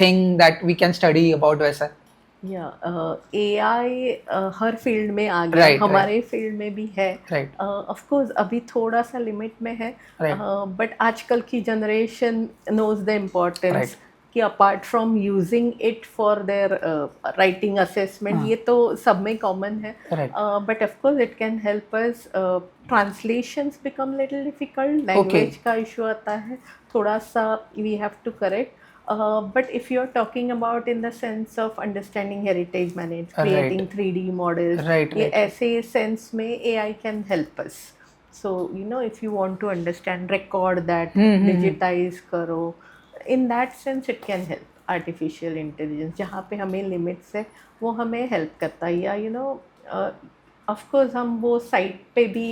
thing that we can study about वैसा? या AI हर फील्ड में आ गया, Right, हमारे फील्ड में भी है. Right. ऑफ कोर्स अभी थोड़ा सा लिमिट में है, Right. बट आजकल की generation knows the importance Right. कि apart from using it for their writing assessment, ये तो सब में कॉमन है, Right. But of course it can help us. Translations become little difficult, language का इशू आता है थोड़ा सा, we have to correct. But if you're talking about in the sense of understanding heritage management, creating 3D models, Right, ये right. ऐसे sense में AI can help us. So you know, if you want to understand, record that, digitize करो, in that sense it can help. Artificial intelligence जहाँ पे हमें limits है वो हमें help करता है. या you know, ऑफ कोर्स हम वो साइट पे भी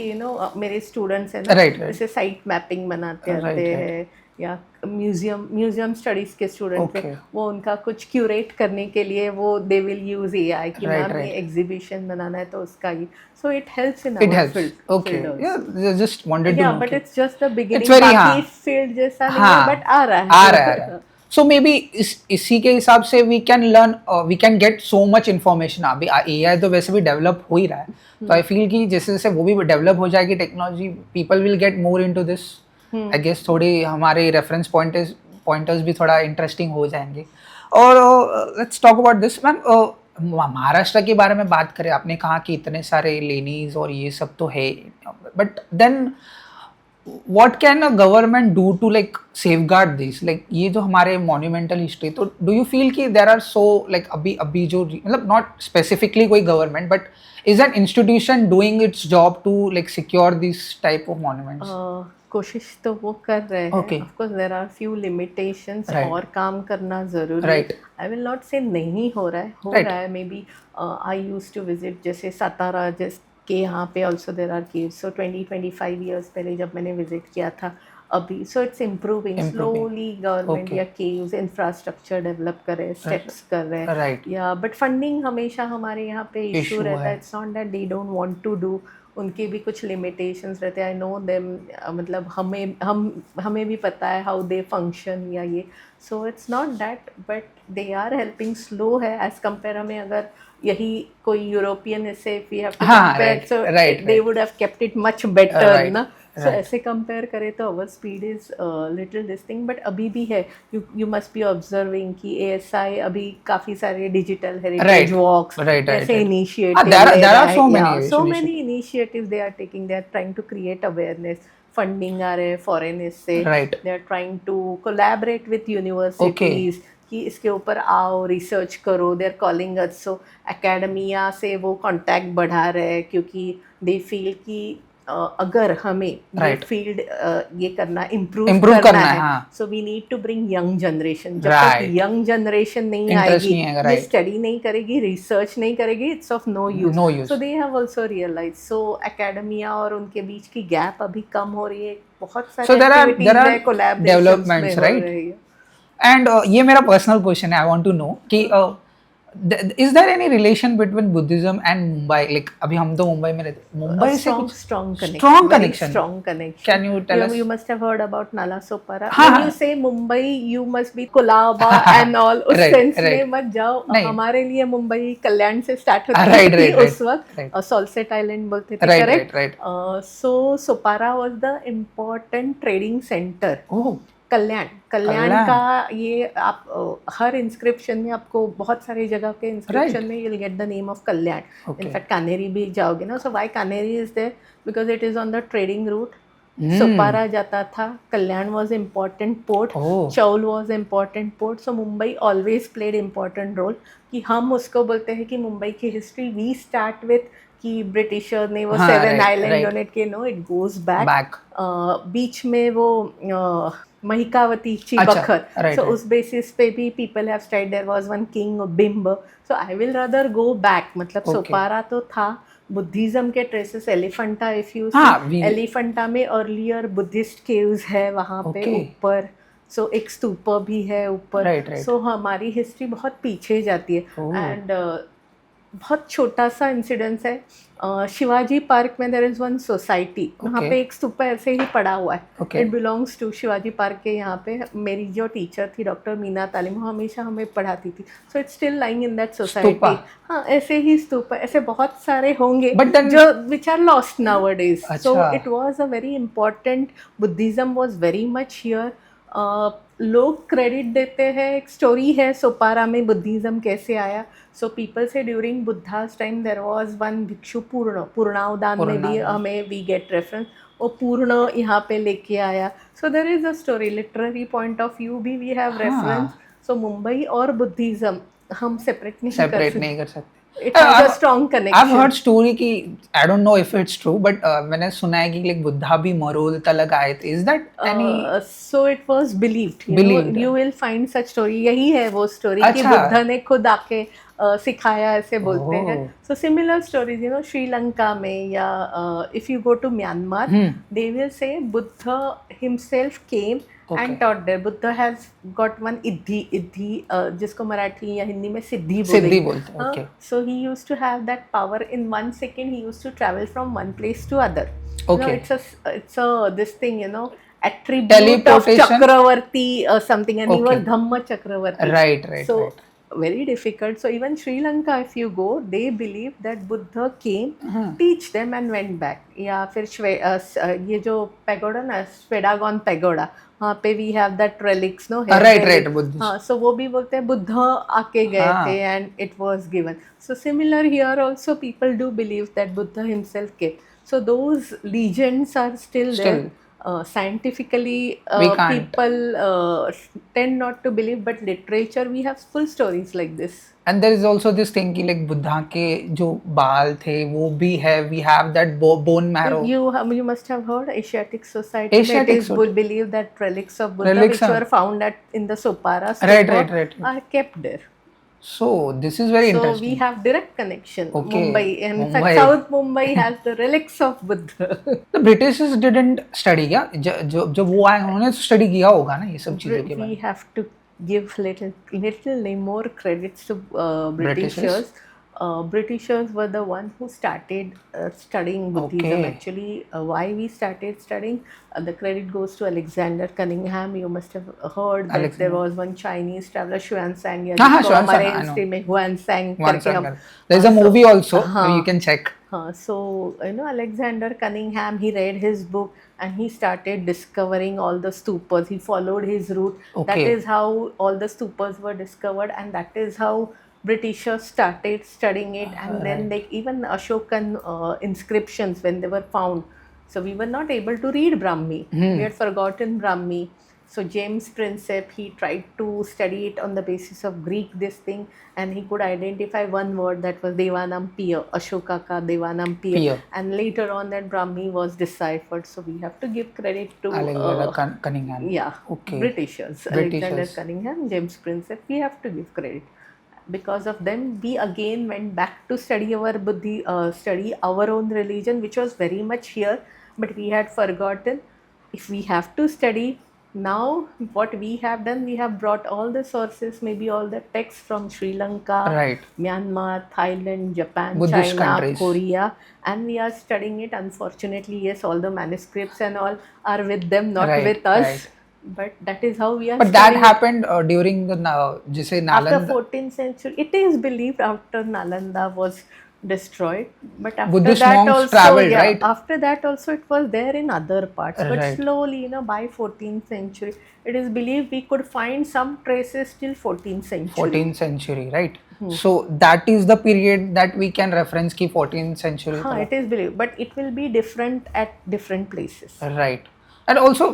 मेरे स्टूडेंट्स हैं ना, जैसे साइट मैपिंग बनाते रहते हैं, या म्यूजियम स्टडीज के स्टूडेंट थे, वो उनका कुछ क्यूरेट करने के लिए वो दे विल यूज AI कि मैम ये एग्जीबिशन बनाना है तो उसका ये, so it helps in our field. Okay, yeah just wanted to know, but it's just the beginning, बाकी फील्ड जैसा नहीं है, बट आ रहा है. So maybe इसी के हिसाब से we can learn, we can get so much information. अभी AI तो वैसे भी डेवलप हो ही रहा है, तो आई फील कि जैसे जैसे वो भी डेवलप हो जाएगी technology, people will get more into this. I guess थोड़ी हमारे रेफरेंस पॉइंटर्स भी थोड़ा इंटरेस्टिंग हो जाएंगे. और let's talk about this. Ma'am, Maharashtra के बारे में बात करें, आपने कहा कि इतने सारे लेनीज और ये सब तो है, but then what can a government do to like safeguard this? Like ये जो हमारे monumental history, तो do you feel कि there are so like अभी जो मतलब not specifically कोई government, but is an institution doing its job to like secure this type of monuments? कोशिश तो वो कर रहे हैं. Of course there are few limitations, और काम करना ज़रूरी है. I will not say नहीं हो रहा है, हो रहा है. Maybe I used to visit जैसे सातारा के यहाँ पे also there are caves. So 20-25 years पहले जब मैंने विजिट किया था, अभी so it's improving slowly. Government या केव्स इंफ्रास्ट्रक्चर डेवलप कर रहे हैं, स्टेप्स कर रहे हैं, या बट फंडिंग हमेशा हमारे यहाँ पे इशू रहता है. It's not that they don't want to do, उनके भी कुछ लिमिटेशंस रहते हैं. आई नो देम, मतलब हमें भी पता है हाउ दे फंक्शन या ये. So it's not that, but they are helping. Slow है एज कम्पेयर, हमें अगर यही कोई यूरोपियन से we have to compare, so they would have kept it much better ना. सो ऐसे कंपेयर करें तो our speed is little this thing, but अभी भी है. यू मस्ट बी ऑब्जर्विंग कि ASI अभी काफ़ी सारे डिजिटल हेरिटेज वॉक्स ऐसे initiative, so many initiatives they are taking. They are trying to create awareness. Funding आ रहे हैं फॉरेन से, they are trying to collaborate with universities कि इसके ऊपर आओ, रिसर्च करो. They are calling us. So academia से वो कांटेक्ट बढ़ा रहे हैं, क्योंकि दे फील कि अगर हमें ये फील्ड ये करना इम्प्रूव करना है, so we need to bring young generation. जब तक यंग जनरेशन नहीं आएगी, ये स्टडी नहीं करेगी, रिसर्च नहीं करेगी, it's of no use. So they have also realize. So academia और उनके बीच की गैप अभी कम हो रही है. बहुत सारे एक्टिविटीज है, कोलैबोरेशंस में हो रही है. एंड ये मेरा पर्सनल क्वेश्चन है, आई वांट टू नो कि is there any relation between Buddhism and Mumbai? Like अभी हम तो मुंबई में रहते हैं, मुंबई से कुछ strong connection. Can you tell us? You must have heard about Nalasopara. When you say Mumbai, you must be Colaba and all. उस sense में मत जाओ. हमारे लिए मुंबई कल्याण से स्टार्ट होती थी उस वक्त, सॉल्सेट आइलैंड बोलते थे, correct. So Sopara was the important trading center. कल्याण का ये आप हर इंस्क्रिप्शन में आपको बहुत सारी जगह के इंस्क्रिप्शन में you will get the name of Kalyan. In fact Kaneri भी जाओगे ना, so why Kaneri is there, because it is on the trading route. Sopara जाता था, Kalyan was important port, Chaul was important port. So Mumbai always played important role. कि हम उसको बोलते हैं कि मुंबई की हिस्ट्री वी स्टार्ट विथ कि ब्रिटिशर ने वो 7 आइलैंड यूनिट के, नो, इट गोज बैक. बीच में वो Mahikavati अच्छा, Chibakar. right, So right. उस basis पे भी people have studied. There was one king Bimb. So I will rather go back. मतलब Okay. सोपारा तो था, बुद्धिज्म के traces Elephanta if you see, हाँ, we एलिफेंटा में अर्लियर बुद्धिस्ट केव्स है वहाँ पे Okay. ऊपर. सो एक स्तूपा भी है ऊपर. Right, right. सो हमारी हिस्ट्री बहुत पीछे जाती है. Oh. एंड बहुत छोटा सा इंसिडेंस है. शिवाजी पार्क में देयर इज वन सोसाइटी, वहाँ Okay. पे एक स्तूपा ऐसे ही पड़ा हुआ है. Okay. It belongs to Shivaji Park के. यहाँ पे मेरी जो टीचर थी डॉक्टर मीना तालिम, वो हमेशा हमें पढ़ाती थी. So it's still lying in that society. Stupa. हाँ, ऐसे ही स्तूपा, ऐसे बहुत सारे होंगे But then- जो which are lost nowadays. So अच्छा. It was a very important. Buddhism was very much here. लोग क्रेडिट देते हैं, एक स्टोरी है सोपारा में बुद्धिज्म कैसे आया. सो पीपल से during Buddhas time there was one भिक्षु पूर्णावदान में भी पूर्णावदान. हमें वी गेट रेफरेंस. वो पूर्ण यहाँ पे लेके आया. So there is a story, literary point of view भी वी हैव हाँ. रेफरेंस. सो मुंबई और बुद्धिज्म हम सेपरेट नहीं कर सेपरेट सकते. नहीं कर सकते. It has a strong I've connection. heard story कि I don't know if it's true, but मैंने सुना है कि like बुद्धा भी मरोल तलक आए थे. Is that any? So it was believed. Believed. You will find such story. यही है वो story कि अच्छा. बुद्धा ने खुद आके सिखाया, ऐसे बोलते हैं. Oh. So similar stories, Sri Lanka में या if you go to Myanmar, they will say Buddha himself came Okay. and taught there. Buddha has got one इद्धि जिसको मराठी या हिंदी में सिद्धि सिद्धि बोलते हैं. Okay. So he used to have that power. In 1 second he used to travel from one place to other. Okay. It's a this thing, attribute of Teleportation. Chakravarti or something, and he Okay. was Dhamma Chakravarti. Right, right, So right. very difficult. So even Sri Lanka, if you go, they believe that Buddha came, हाँ. teach them and went back. या फिर ये जो pagoda ना, स्वेडागॉन Pagoda, वहाँ पे we have that relics no. Right, Buddhist. हाँ, सो वो भी बोलते हैं बुद्धा आके गए हाँ. थे and it was given. So similar here also people do believe that Buddha himself came. So those legends are still there. Scientifically, We can't. people tend not to believe, but literature we have full stories like this. And there is also this thing कि like Buddha के जो बाल थे वो भी है. We have that bone marrow. You must have heard Asiatic Society. Asiatic it is Society. believed that relics of Buddha Relics which are- were found in the Sopara Right, stupa right. are kept there. So this is very So interesting. we have direct connection. Okay. Mumbai, in fact, Mumbai. South Mumbai has the relics of Buddha. The Britishers didn't study क्या? जब वो आए उन्होंने study किया होगा ना ये सब चीजों के बारे We में. have to give little more credits to Britishers? Britishers. Britishers were the one who started studying Buddhism. Okay. Actually, why we started studying, the credit goes to Alexander Cunningham. You must have heard that Alexander. there was one Chinese traveler, Xuanzang. या हाँ, जिसको Xuanzang, हमारे I know. History में Huansang One करके हम. second. There's a movie also. हाँ. You can check. So Alexander Cunningham, he read his book and he started discovering all the stupas. He followed his route. That Okay. is how all the stupas were discovered, and that is how Britishers started studying it. And then even Ashokan inscriptions, when they were found, so we were not able to read Brahmi. We had forgotten Brahmi. So James Prinsep, he tried to study it on the basis of Greek, this thing, and he could identify one word, that was Devanam Piya, Ashoka ka Devanam Piya. Piya. And later on that Brahmi was deciphered. So we have to give credit to Alexander Cunningham. yeah, Okay. Britishers. Alexander Britishers. Cunningham, James Prinsep, we have to give credit. Because of them, we again went back to study our own religion, which was very much here, but we had forgotten. If we have to study now, what we have done, we have brought all the sources, maybe all the texts from Sri Lanka, Right. Myanmar, Thailand, Japan, Buddhist China, countries. Korea, and we are studying it. Unfortunately, yes, all the manuscripts and all are with them, not Right, with us. right. But that is how we are But that studying it. happened during the जिसे After Nalanda 14th century, it is believed after Nalanda was destroyed. But after Buddhist that monks also, travelled, right? After that also, it was there in other parts. But Right. slowly, by 14th century, it is believed we could find some traces till 14th century. 14th century, right? So that is the period that we can reference की 14th century. हाँ, it is believed, but it will be different at different places. Right. And also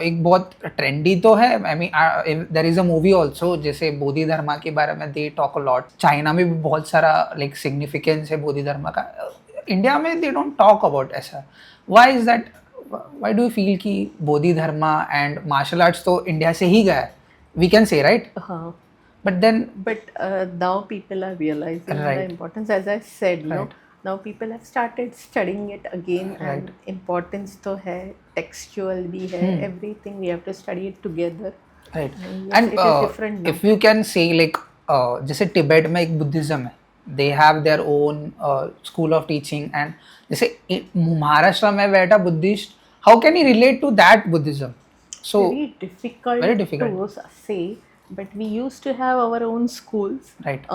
एक बहुत trendy तो है. I mean, there is a movie also जैसे बोधि धर्मा के बारे में they talk a lot. China में भी बहुत सारा like significance है बोधि धर्मा का. इंडिया में they don't talk about ऐसा. Why is that? why do you feel कि बोधि धर्मा and martial arts तो इंडिया से ही गया है, we can say, right? Uh-huh. But then, But now people are realizing the Right. importance, as I said, no. Right. Now people have started studying it again, Right. and importance तो है, textual भी है, everything we have to study it together. right. Yes, And it is different now. if you can say like जैसे तिब्बत में एक Buddhism है, they have their own school of teaching, and जैसे महाराष्ट्र में बैठा Buddhist, how can he relate to that Buddhism? So Very difficult, very difficult. to say, but we used to have our own schools. Right.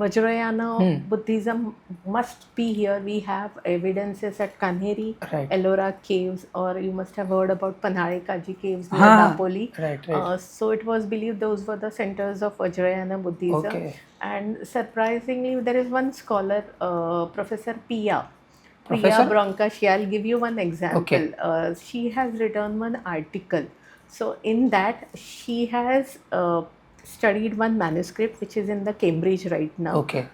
Vajrayana Buddhism must be here. We have evidences at Kanheri, Right. Ellora caves, or you must have heard about Panharekaji caves near Haan, Dapoli. right. So it was believed those were the centers of Vajrayana Buddhism. Okay. And surprisingly, there is one scholar, Professor Priya Professor? Brankashi. I'll give you one example. Okay. She has written one article. So in that she has studied one manuscript which is in the Cambridge right now. Okay.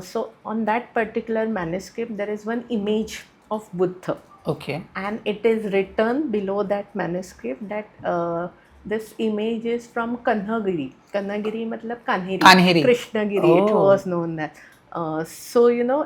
So on that particular manuscript there is one image of Buddha, Okay. and it is written below that manuscript that this image is from Kanhagiri. Kanhagiri matlab Kanheri. Kanheri. Krishnagiri. It Oh. was known that. So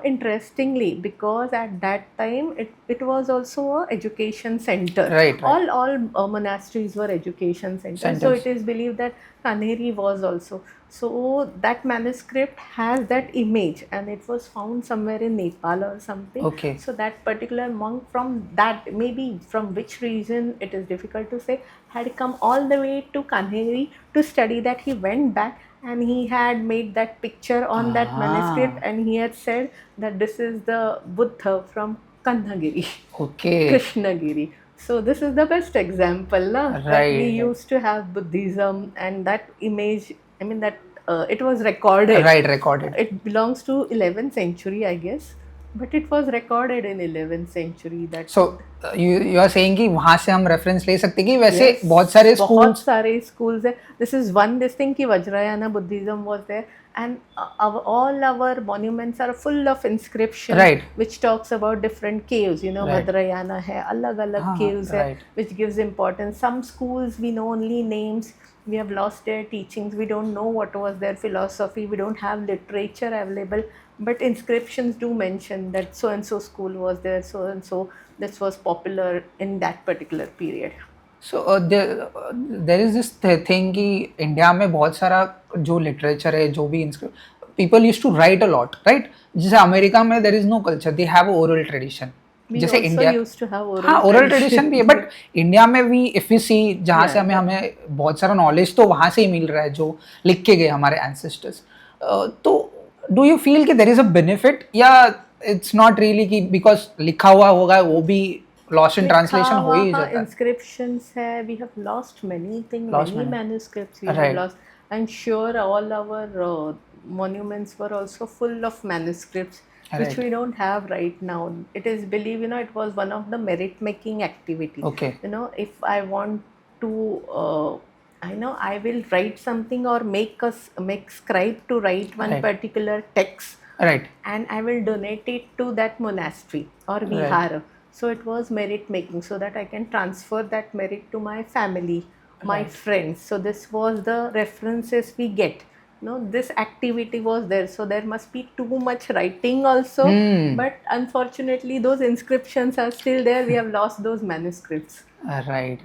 interestingly, because at that time it was also a education center. Right. All monasteries were education centers. So Centers. it is believed that Kanheri was also. So that manuscript has that image, and it was found somewhere in Nepal or something. Okay. So that particular monk, from that, maybe from which region it is difficult to say, had come all the way to Kanheri to study that. He went back and he had made that picture on that manuscript, and he had said that this is the Buddha from Kanhagiri, Okay. Krishnagiri. So this is the best example, na, that we Right. used to have Buddhism, and that image, I mean that it was recorded. Right. Recorded. It belongs to 11th century, I guess, but it was recorded in 11th century. That So you are saying कि वहाँ से हम reference ले सकते हैं कि वैसे Yes, बहुत सारे बहुत schools. सारे schools है. This is one this thing कि Vajrayana Buddhism was there, and all our monuments are full of inscriptions, Right. which talks about different caves. Right. Vajrayana है, अलग caves है, right. which gives importance. Some schools we know only names. We have lost their teachings. We don't know what was their philosophy. We don't have literature available. But inscriptions do mention that so and so school was there, so and so this was popular in that particular period. So there is this thing कि India में बहुत सारा जो literature है, जो भी people used to write a lot, right? जैसे America में there is no culture, they have oral tradition. We जैसे also India, used to have oral हाँ oral tradition. tradition भी है, but इंडिया में भी if we see जहाँ से Yeah. हमें बहुत सारा नॉलेज तो वहाँ से ही मिल रहा है जो लिख के गए हमारे ancestors. तो do you feel कि there is a benefit, या it's not really कि because लिखा हुआ होगा वो भी lost in translation हो ही जाता है. Inscriptions है, we have lost many things, Lost many many. manuscripts we have Right. lost. I'm sure all our monuments were also full of manuscripts, which Right. we don't have right now. It is believed, it was one of the merit making activity. Okay. If I want to I will write something, or make scribe to write one Right. particular text, Right. and I will donate it to that monastery or vihara. So it was merit making, so that I can transfer that merit to my family, my Right. friends. So this was the references we get. This activity was there, so there must be too much writing also. But unfortunately, those inscriptions are still there. We have lost those manuscripts. Right.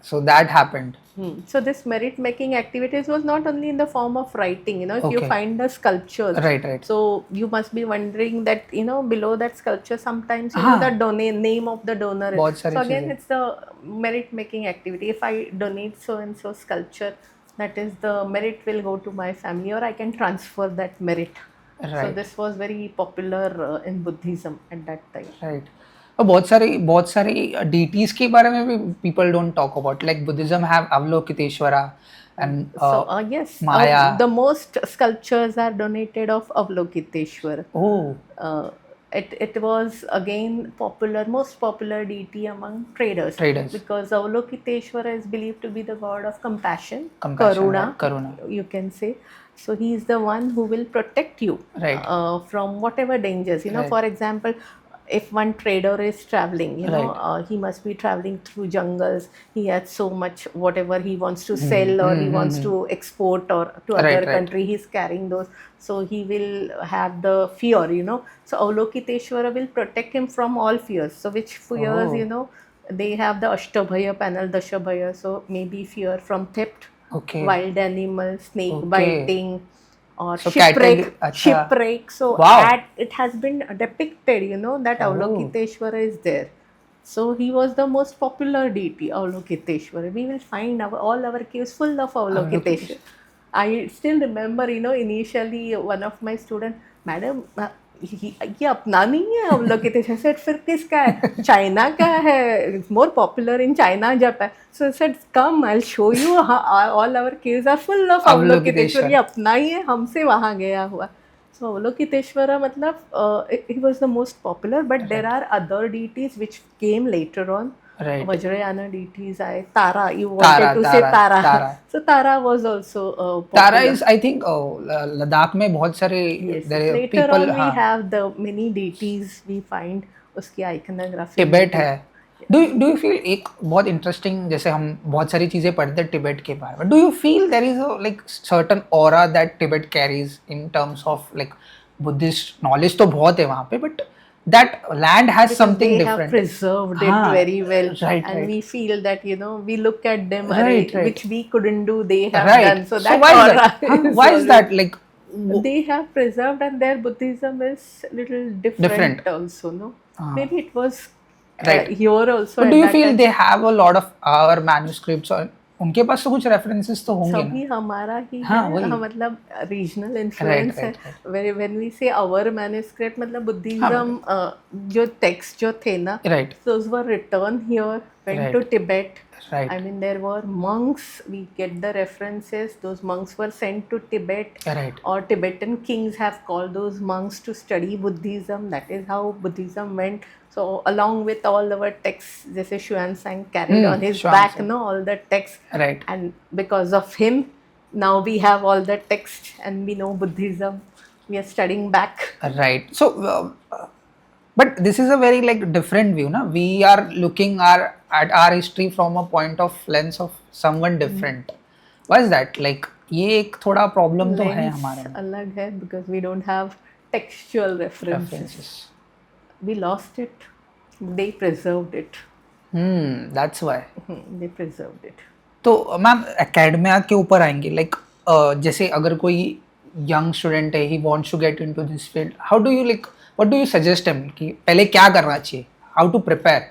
So that happened. So this merit making activities was not only in the form of writing. If you Okay. find the sculptures, Right. so you must be wondering that below that sculpture sometimes हाँ. the name of the donor. बहुत सारी So again, चीजें. it's the merit making activity. If I donate so and so sculpture, that is the merit will go to my family, or I can transfer that merit. So Right. this was very popular in Buddhism at that time. Right. और बहुत सारी deities के बारे में भी people don't talk about. Like Buddhism have Avalokiteshvara and Yes, Maya. the most sculptures are donated of Avalokiteshvara. Oh, It was again most popular deity among traders. Traders. Because Avalokiteshvara is believed to be the god of compassion, Compassion, karuna, right, karuna. you can say. So he is the one who will protect you Right. from whatever dangers. Right. For example, if one trader is traveling, you know, Right. he must be traveling through jungles. He has so much whatever he wants to sell or he wants to export or to other Right, right. country. He's carrying those, so he will have the fear, you know. So Avalokiteshvara will protect him from all fears. So which fears, Oh. you know, they have the Ashtabhaya panel, Dashabhaya. So maybe fear from theft, Okay. wild animals, snake Okay. biting, or So shipwreck. अच्छा. Shipwreck. So Wow. it has been depicted, you know, that Oh. Avalokiteshvara is there. So he was the most popular deity, Avalokiteshvara. We will find all our caves full of Avalokiteshvara. I still remember, you know, initially one of my students, madam, ये अपना नहीं है Avalokiteshvara. I said, फिर किसका है? China का है. It's more popular in China, Japan. So I said, come, I'll show you. All our caves are full of Avalokiteshvara. ये अपना ही है, हमसे वहाँ गया हुआ. So Avalokiteshvara, matlab, he was the most popular, but there are other deities which came later on. Right. Vajrayana deities, Tara, you wanted to say Tara. Tara. So Tara was also popular. Tara is, I think, Ladakh में बहुत सारे Yes, there are later people, on we हाँ. have the many deities we find उसकी iconography. Tibet है. Do you feel एक बहुत interesting, जैसे हम बहुत सारी चीजें पढ़ते हैं टिबेट के बारे में, do you feel there is a like certain aura that Tibet carries in terms of like Buddhist knowledge तो बहुत है वहाँ पे, but that land has Because something they different. have preserved it हाँ, very well, right, and right. we feel that, you know, we look at them, Right, right. which we couldn't do, they have Right. done. So that why is aura that? Huh? is Why is always- that? Like they have preserved, and their Buddhism is little different. Also, no? Maybe it was Right. here also. But at do you that feel time. they have a lot of our manuscripts, और उनके पास तो कुछ references तो होंगे सभी ना? हमारा ही हाँ, है, वही. मतलब रीजनल इन्फ्लुएंस है. When we say our manuscript, मतलब बुद्धिज्म जो टेक्स्ट जो थे ना, Right. those were returned here, went Right. to Tibet. Right. I mean, there were monks. We get the references. Those monks were sent to Tibet. Right. Or Tibetan kings have called those monks to study Buddhism. That is how Buddhism went. So along with all our texts, जैसे Xuanzang carried on his back, Xuanzang. no, all the texts. Right. And because of him, now we have all the text and we know Buddhism. We are studying back. Right. So, but this is a very like different view, na? We are looking at our history from a point of lens of someone different. Why is that? Like ये एक थोड़ा problem तो है हमारे में. अलग है because we don't have textual references. We lost it. They preserved it. That's why. They preserved it. तो मैम एकेडमिया के ऊपर आएंगे, लाइक जैसे अगर कोई यंग स्टूडेंट है, he wants to get into this field, how do you like what do you suggest him कि पहले क्या करना चाहिए, हाउ टू प्रिपेयर,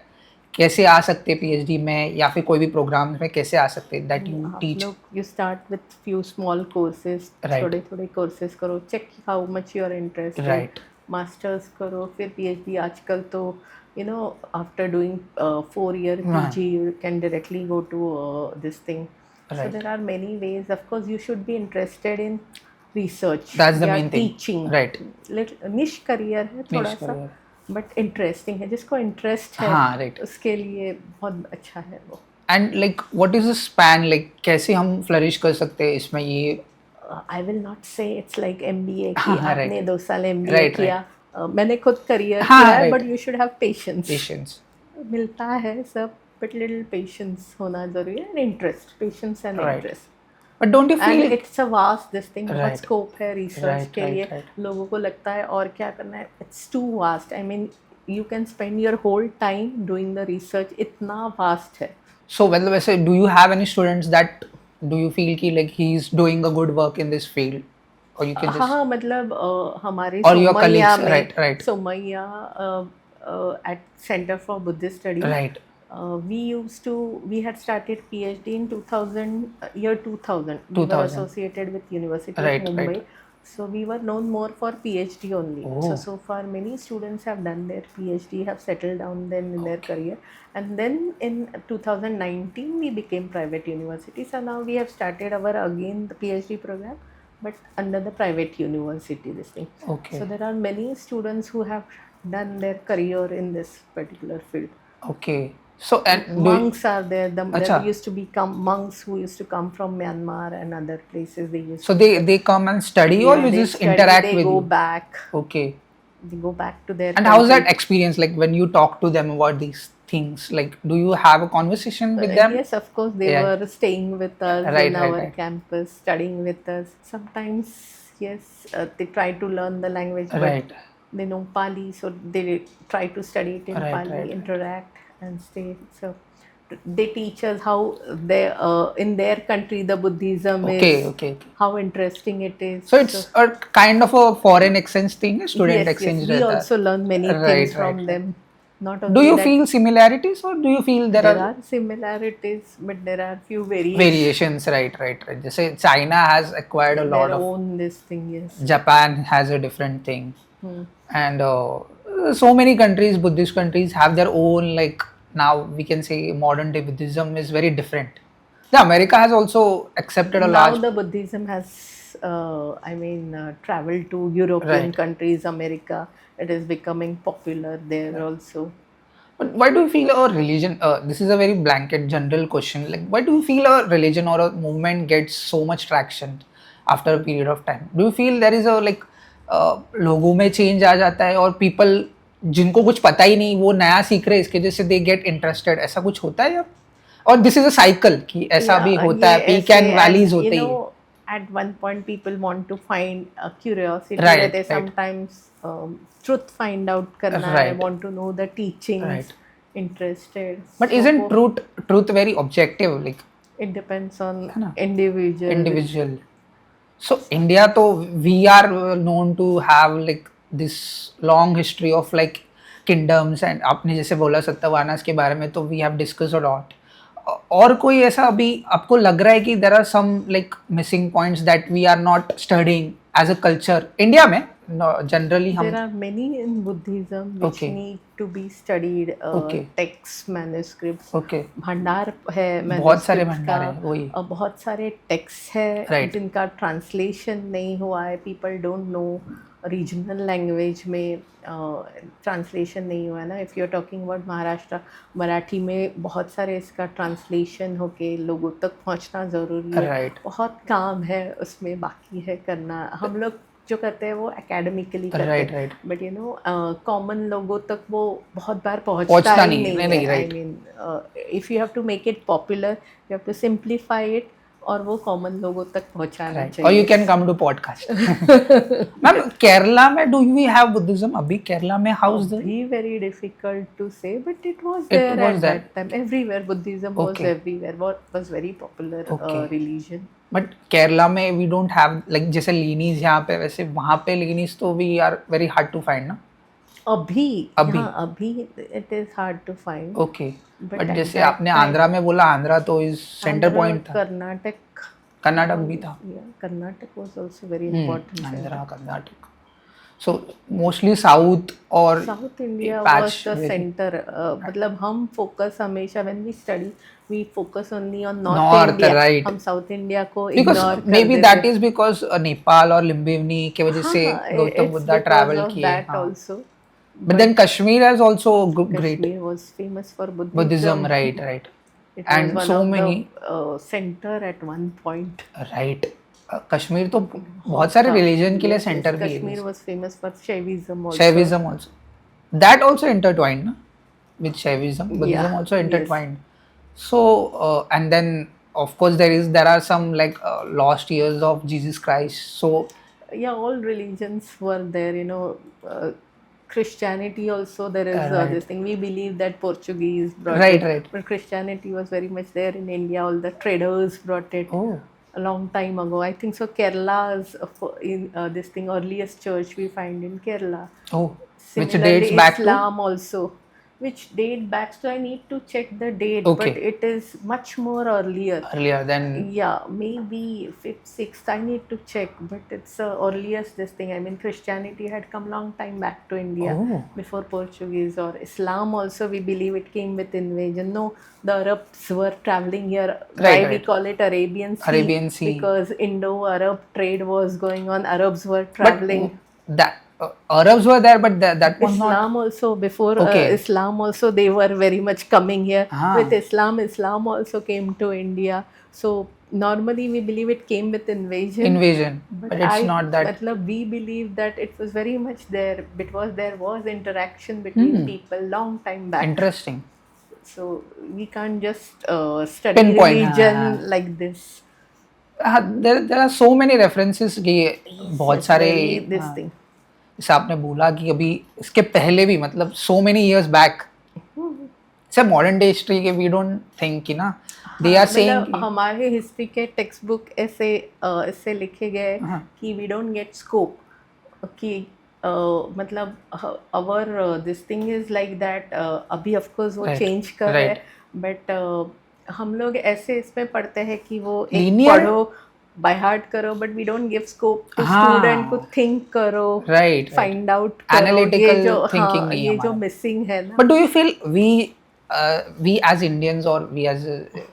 कैसे आ सकते हैं पीएचडी में या फिर कोई भी प्रोग्राम में कैसे आ सकते हैं that you teach? You start with few small courses. Right. थोड़े कोर्सेज करो, check how much you are interested. Right. Masters करो, फिर पीएचडी. आजकल तो you know, after doing 4-year PG, you can directly go to this thing. Right. So there are many ways. Of course, you should be interested in research. That's the या main thing. Teaching. Right. निश career है थोड़ा सा, but interesting है. जिसको interest है, हाँ, right. उसके लिए बहुत अच्छा है वो. And like what is the span, like कैसे हम फ्लरिश कर सकते हैं इसमें? ये I will not say it's like MBA हाँ, कि हाँ, आपने 2 साल MBA Right, किया. मैंने खुद करियर हाँ, किया है, right. But you should have patience. Patience मिलता है सब, बट लिटिल पेशेंस होना जरूरी है, and interest. Patience and Right. Interest. But don't you and feel it's a vast this thing. बहुत Right. स्कोप है रिसर्च Right, के right, लिए. right. लोगों को लगता है और क्या करना है. It's too vast. I mean, you can spend your whole time doing the research. इतना वास्ट है. So well, वैसे do you have any students that do you feel कि like he is doing a good work in this field, or you can just हाँ, मतलब हमारे or your Somaiya colleagues, में, right. Somaiya at Center for Buddhist Studies. Right. We had started PhD in 2000, year 2000. We were 2000. associated with University Right, of Mumbai. right. So we were known more for PhD only. Oh. So far many students have done their PhD, have settled down then in their career. And then in 2019 we became private university. So now we have started our again the PhD program, but under the private university this thing. Okay. So there are many students who have done their career in this particular field. Okay. So and Monks are there. There Acha. used to become monks who used to come from Myanmar and other places. They used so they come and study, or yeah, you they just study, interact they with go you? back. Okay. they go back to their And how's that country. experience? Like when you talk to them about these things, like do you have a conversation with them? Yes, of course, they Yeah. were staying with us Right, in right, our right. campus, studying with us. Sometimes, yes, they try to learn the language, but Right, they know Pali, so they try to study it in right, Pali, right. interact and stay. So they teach us how they in their country the Buddhism Okay, is, okay, okay. how interesting it is. So So it's a kind of a foreign exchange thing, a student yes, yes, exchange we रहता है. also learn many things Right, right, from right. them. Not Do only you that, feel similarities or do you feel there there are are similarities, but there are few variations. variations? Right, right, right. Just say China has acquired a lot Their of, own this thing, yes. Japan has a different thing, Hmm. and so many countries, Buddhist countries, have their own, like, now we can say modern day Buddhism is very different. The America has also accepted a Now large, the Buddhism has, traveled to European right. countries, America. It is becoming popular there also. But why do you feel a religion? This is a very blanket, general question. Like, why do you feel a religion or a movement gets so much traction after a period of time? Do you feel there is a, like, लोगों में change आ जाता है और people जिनको कुछ पता ही नहीं वो नया सीख रहे हैं इसके वजह से they get interested, ऐसा कुछ होता है या और this is a cycle कि ऐसा भी होता है, peak ऐसे and and valleys होते ही है. at one point people want to find a curiosity where Right, they right, sometimes truth find out करना है, right, want to know the teachings, right. interested. But So isn't truth very objective? Like, it depends on है ना? individual. Individual. So India, तो we are known to have like this long history of like kingdoms and आपने जैसे बोला सत्तावाहनास के बारे में तो we have discussed a lot. और कोई ऐसा अभी आपको लग रहा है कि there are some like missing points that we are not studying as a culture India में generally हम There are many in Buddhism which Okay. need to be studied. Okay. Texts, manuscripts. okay भंडार है बहुत सारे manuscripts भंडार का, हैं वही बहुत सारे टेक्स्ट है Right. जिनका ट्रांसलेशन नहीं हुआ है. People don't know regional language में ट्रांसलेशन नहीं हुआ है ना. If you are talking about Maharashtra, Marathi में बहुत सारे इसका ट्रांसलेशन होके लोगों तक पहुंचना ज़रूरी है. Right. बहुत काम है उसमें बाकी है करना. हम लोग जो करते हैं वो एकेडमिकली करते Right, हैं, right. बट कॉमन लोगों तक वो बहुत बार पहुंचता पहुंचता ही नहीं, नहीं नहीं, है. right. I mean if you have to make it popular, you have to simplify it और वो कॉमन लोगों तक पहुंचाना Right. Or चाहिए. you can come to podcast. Ma'am Kerala में do we have Buddhism? अभी केरला में how's the Be very difficult to say, but it was It there was at there. that time. Everywhere Buddhism was Okay. everywhere. Was very popular Okay. religion. But Kerala में we don't have like जैसे लीनीज यहाँ पे वैसे वहाँ पे लीनीज तो we are very hard to find ना अभी अभी? हाँ, अभी it is hard to find. Okay But but at जैसे that आपने time- आंध्रा में बोला आंध्रा तो इज सेंटर आंध्र, पॉइंट था कर्नाटक. कर्नाटक भी था Yeah, Karnataka was also very important. Andhra Karnataka so mostly south और South India patch was the very- center. मतलब हम फोकस हमेशा when we study we focus only on North North, India. right. हम South India को because ignore कर may be देते that is because Nepal और लिम्बिवनी की वजह से Gautam it's Buddha because travel of किए that also. But then Kashmir has also great Kashmir was famous for Buddhism. Buddhism right right It was and one so of many the center at one point. Right Kashmir तो बहुत सारे religion के लिए Yes, centre भी Kashmir was famous for Shaivism also. Shaivism also that also intertwined na? With Shaivism Buddhism Yeah, also yes. intertwined so and then of course there are some like lost years of Jesus Christ so Yeah, all religions were there, Christianity also there is Right. this thing. We believe that Portuguese brought Right, it, right. but Christianity was very much there in India. All the traders brought it oh a long time ago. I think so. Kerala is in this thing earliest church we find in Kerala. oh which Similarly, dates back Islam also, which date back. So I need to check the date, Okay. but it is much more earlier. to earlier than Yeah, maybe fifth, sixth. I need to check, but it's earliest this thing. I mean, Christianity had come long time back to India Oh. before Portuguese, or Islam also. We believe it came with invasion. No, the Arabs were traveling here. Why Right, we right. call it Arabian Sea? Arabian Sea. Because Indo-Arab trade was going on. Arabs were but traveling. that Arabs were there but that was not Islam also before Okay. Islam also they were very much coming here Ah. with Islam also came to India. So normally we believe it came with invasion. Invasion, but it's not that. मतलब we believe that it was very much there because there was interaction between people long time back. Interesting. So we can't just study Pinpoint, religion like this. there are so many references कि बहुत It's सारे very this thing. जैसे आपने बोला कि अभी इसके पहले भी मतलब so many years back से मॉडर्न डे हिस्ट्री के we don't think कि ना they are saying मतलब हमारे हिस्ट्री के टेक्स्ट बुक ऐसे इससे लिखे गए कि वी डोंट गेट स्कोप कि मतलब our this thing is like that अभी ऑफ कोर्स वो Right, चेंज कर रहे हैं right. बट हम लोग ऐसे इसमें पढ़ते हैं कि वो एक Linear? पढ़ो बाय हार्ट करो but we don't give scope to हाँ. स्टूडेंट को थिंक करो Right, फाइंड आउट करो Analytical ये जो thinking हाँ, नहीं ये है जो हमारा. मिसिंग है ना. But do you feel we as Indians or we as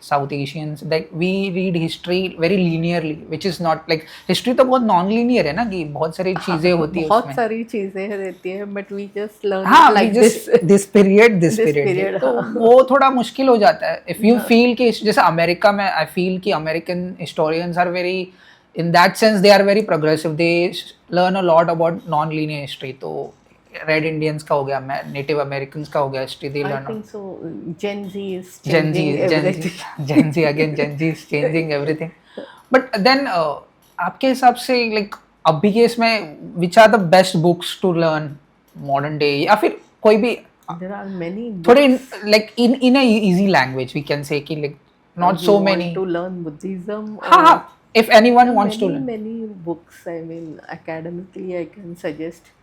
South Asians that we read history very linearly, which is not like history तो बहुत non-linear है ना कि बहुत सारी चीजें होती है बहुत उसमें. सारी चीजें रहती है बट वी जस्ट लर्न हाँ, like we just this. this period This period, तो हाँ. वो थोड़ा मुश्किल हो जाता है. If you feel कि जैसे अमेरिका में I feel कि American historians are very in that sense they are very progressive. They learn a lot about non-linear history. तो रेड इंडियंस का हो गया, नेटिव अमेरिकन्स का हो गया history they I learn. think so. Gen Z is Gen Z, changing Gen everything. Z, Gen Z again, Gen Z is changing everything. But then आपके हिसाब से like अभी के इसमें which are the best books to learn modern day या फिर कोई भी There are many थोड़े books. like in a easy language we can say कि like not You so want many. to learn Buddhism. हाँ or- हाँ, if anyone wants to learn. many books. I mean, academically I can suggest,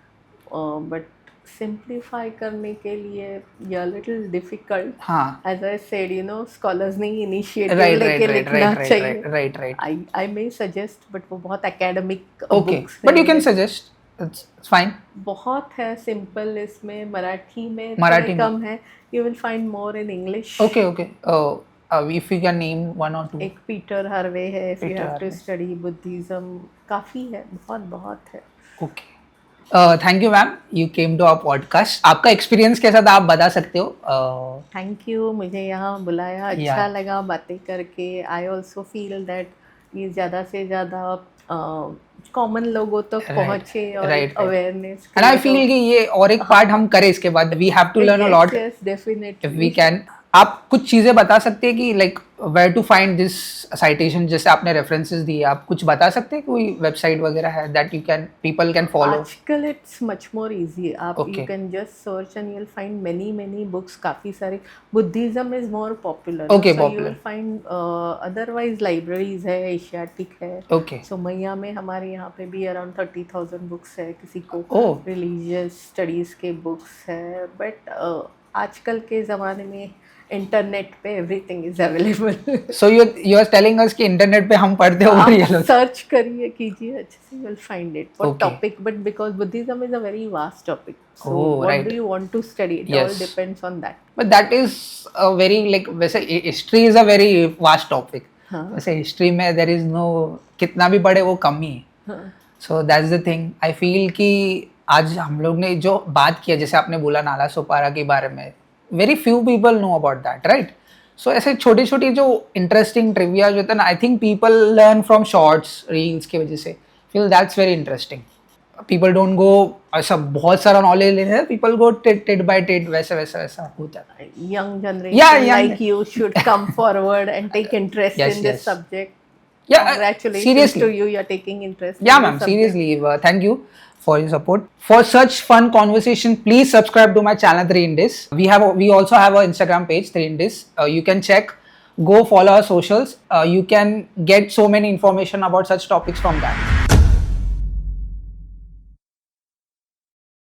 but simplify करने के लिए yeah, little difficult. हाँ. As I said, you know, scholars ने initiative Right, लेके right, लिखना right, चाहिए. right. I may suggest, but वो बहुत academic Okay, books but you हैं. can suggest. It's fine. बहुत है सिंपल इसमें. मराठी में मराठी थोड़े में. कम है. You will find more in English. Okay. If you can name one or two. एक पीटर हार्वे है. If you Peter have to Harvey. study Buddhism, काफ़ी है. बहुत है. Okay. Thank you ma'am, you came to our podcast. आपका experience कैसा था आप बता सकते हो? Thank you. मुझे यहाँ बुलाया. अच्छा Yeah. लगा बातें करके. आई ऑल्सो फील दैट ये ज़्यादा से ज़्यादा कॉमन लोगों तक Right, पहुँचे और right. Awareness. And I feel कि ये और एक पार्ट हम करें इसके बाद. We have to learn a lot Yes, definitely. If we can. आप कुछ चीज़ें बता सकते हैं कि like where to find this citation, जैसे आपने रेफरेंसेस दिए, आप कुछ बता सकते हैं कोई वेबसाइट वगैरह है that you can people can follow? आजकल इट्स मच मोर इजी. आप Okay. You can just search and you will find many books. काफ़ी सारे. Buddhism is more popular. Okay, you popular. Will find otherwise libraries है. Asiatic है. Okay. सो मैया में हमारे यहाँ पे भी अराउंड 30,000 बुक्स है. किसी को Oh. रिलीजियस स्टडीज़ के बुक्स है. बट आजकल के ज़माने में इंटरनेट पे everything is available. So you are telling us कि इंटरनेट पे हम पढ़ते हो और ये लोग. सर्च करिए, कीजिए, अच्छे से you will find it for Okay. Topic. But because Buddhism is a very vast topic. So Oh, what right. Do you want to study? It Yes. All depends on that. But that is a very like वैसे history is a very vast topic. हाँ. वैसे history में there is no, कितना भी पढ़े वो कम ही है. हाँ. So that's the thing. I feel कि आज हम लोग ने जो बात किया, जैसे आपने बोला नाला सोपारा के बारे में, very few people know about that, right? So ऐसे छोटी छोटी जो इंटरेस्टिंग ट्रिविया जो होता है ना, I think people learn from shorts reels की वजह से. Feel that's very interesting. People don't go ऐसा बहुत सारा नॉलेज लेने हैं. People go tit by tit, वैसा होता है. Young Yeah, generation young- like you should come forward and take interest Yes, in this yes. subject. Yeah, Congratulations seriously. to you. You're taking interest. Yeah, in ma'am. this subject. Seriously, thank you for your support. For such fun conversation, please subscribe to my channel 3 Indies. We also have an Instagram page 3 Indies. You can check. Go follow our socials. You can get so many information about such topics from that.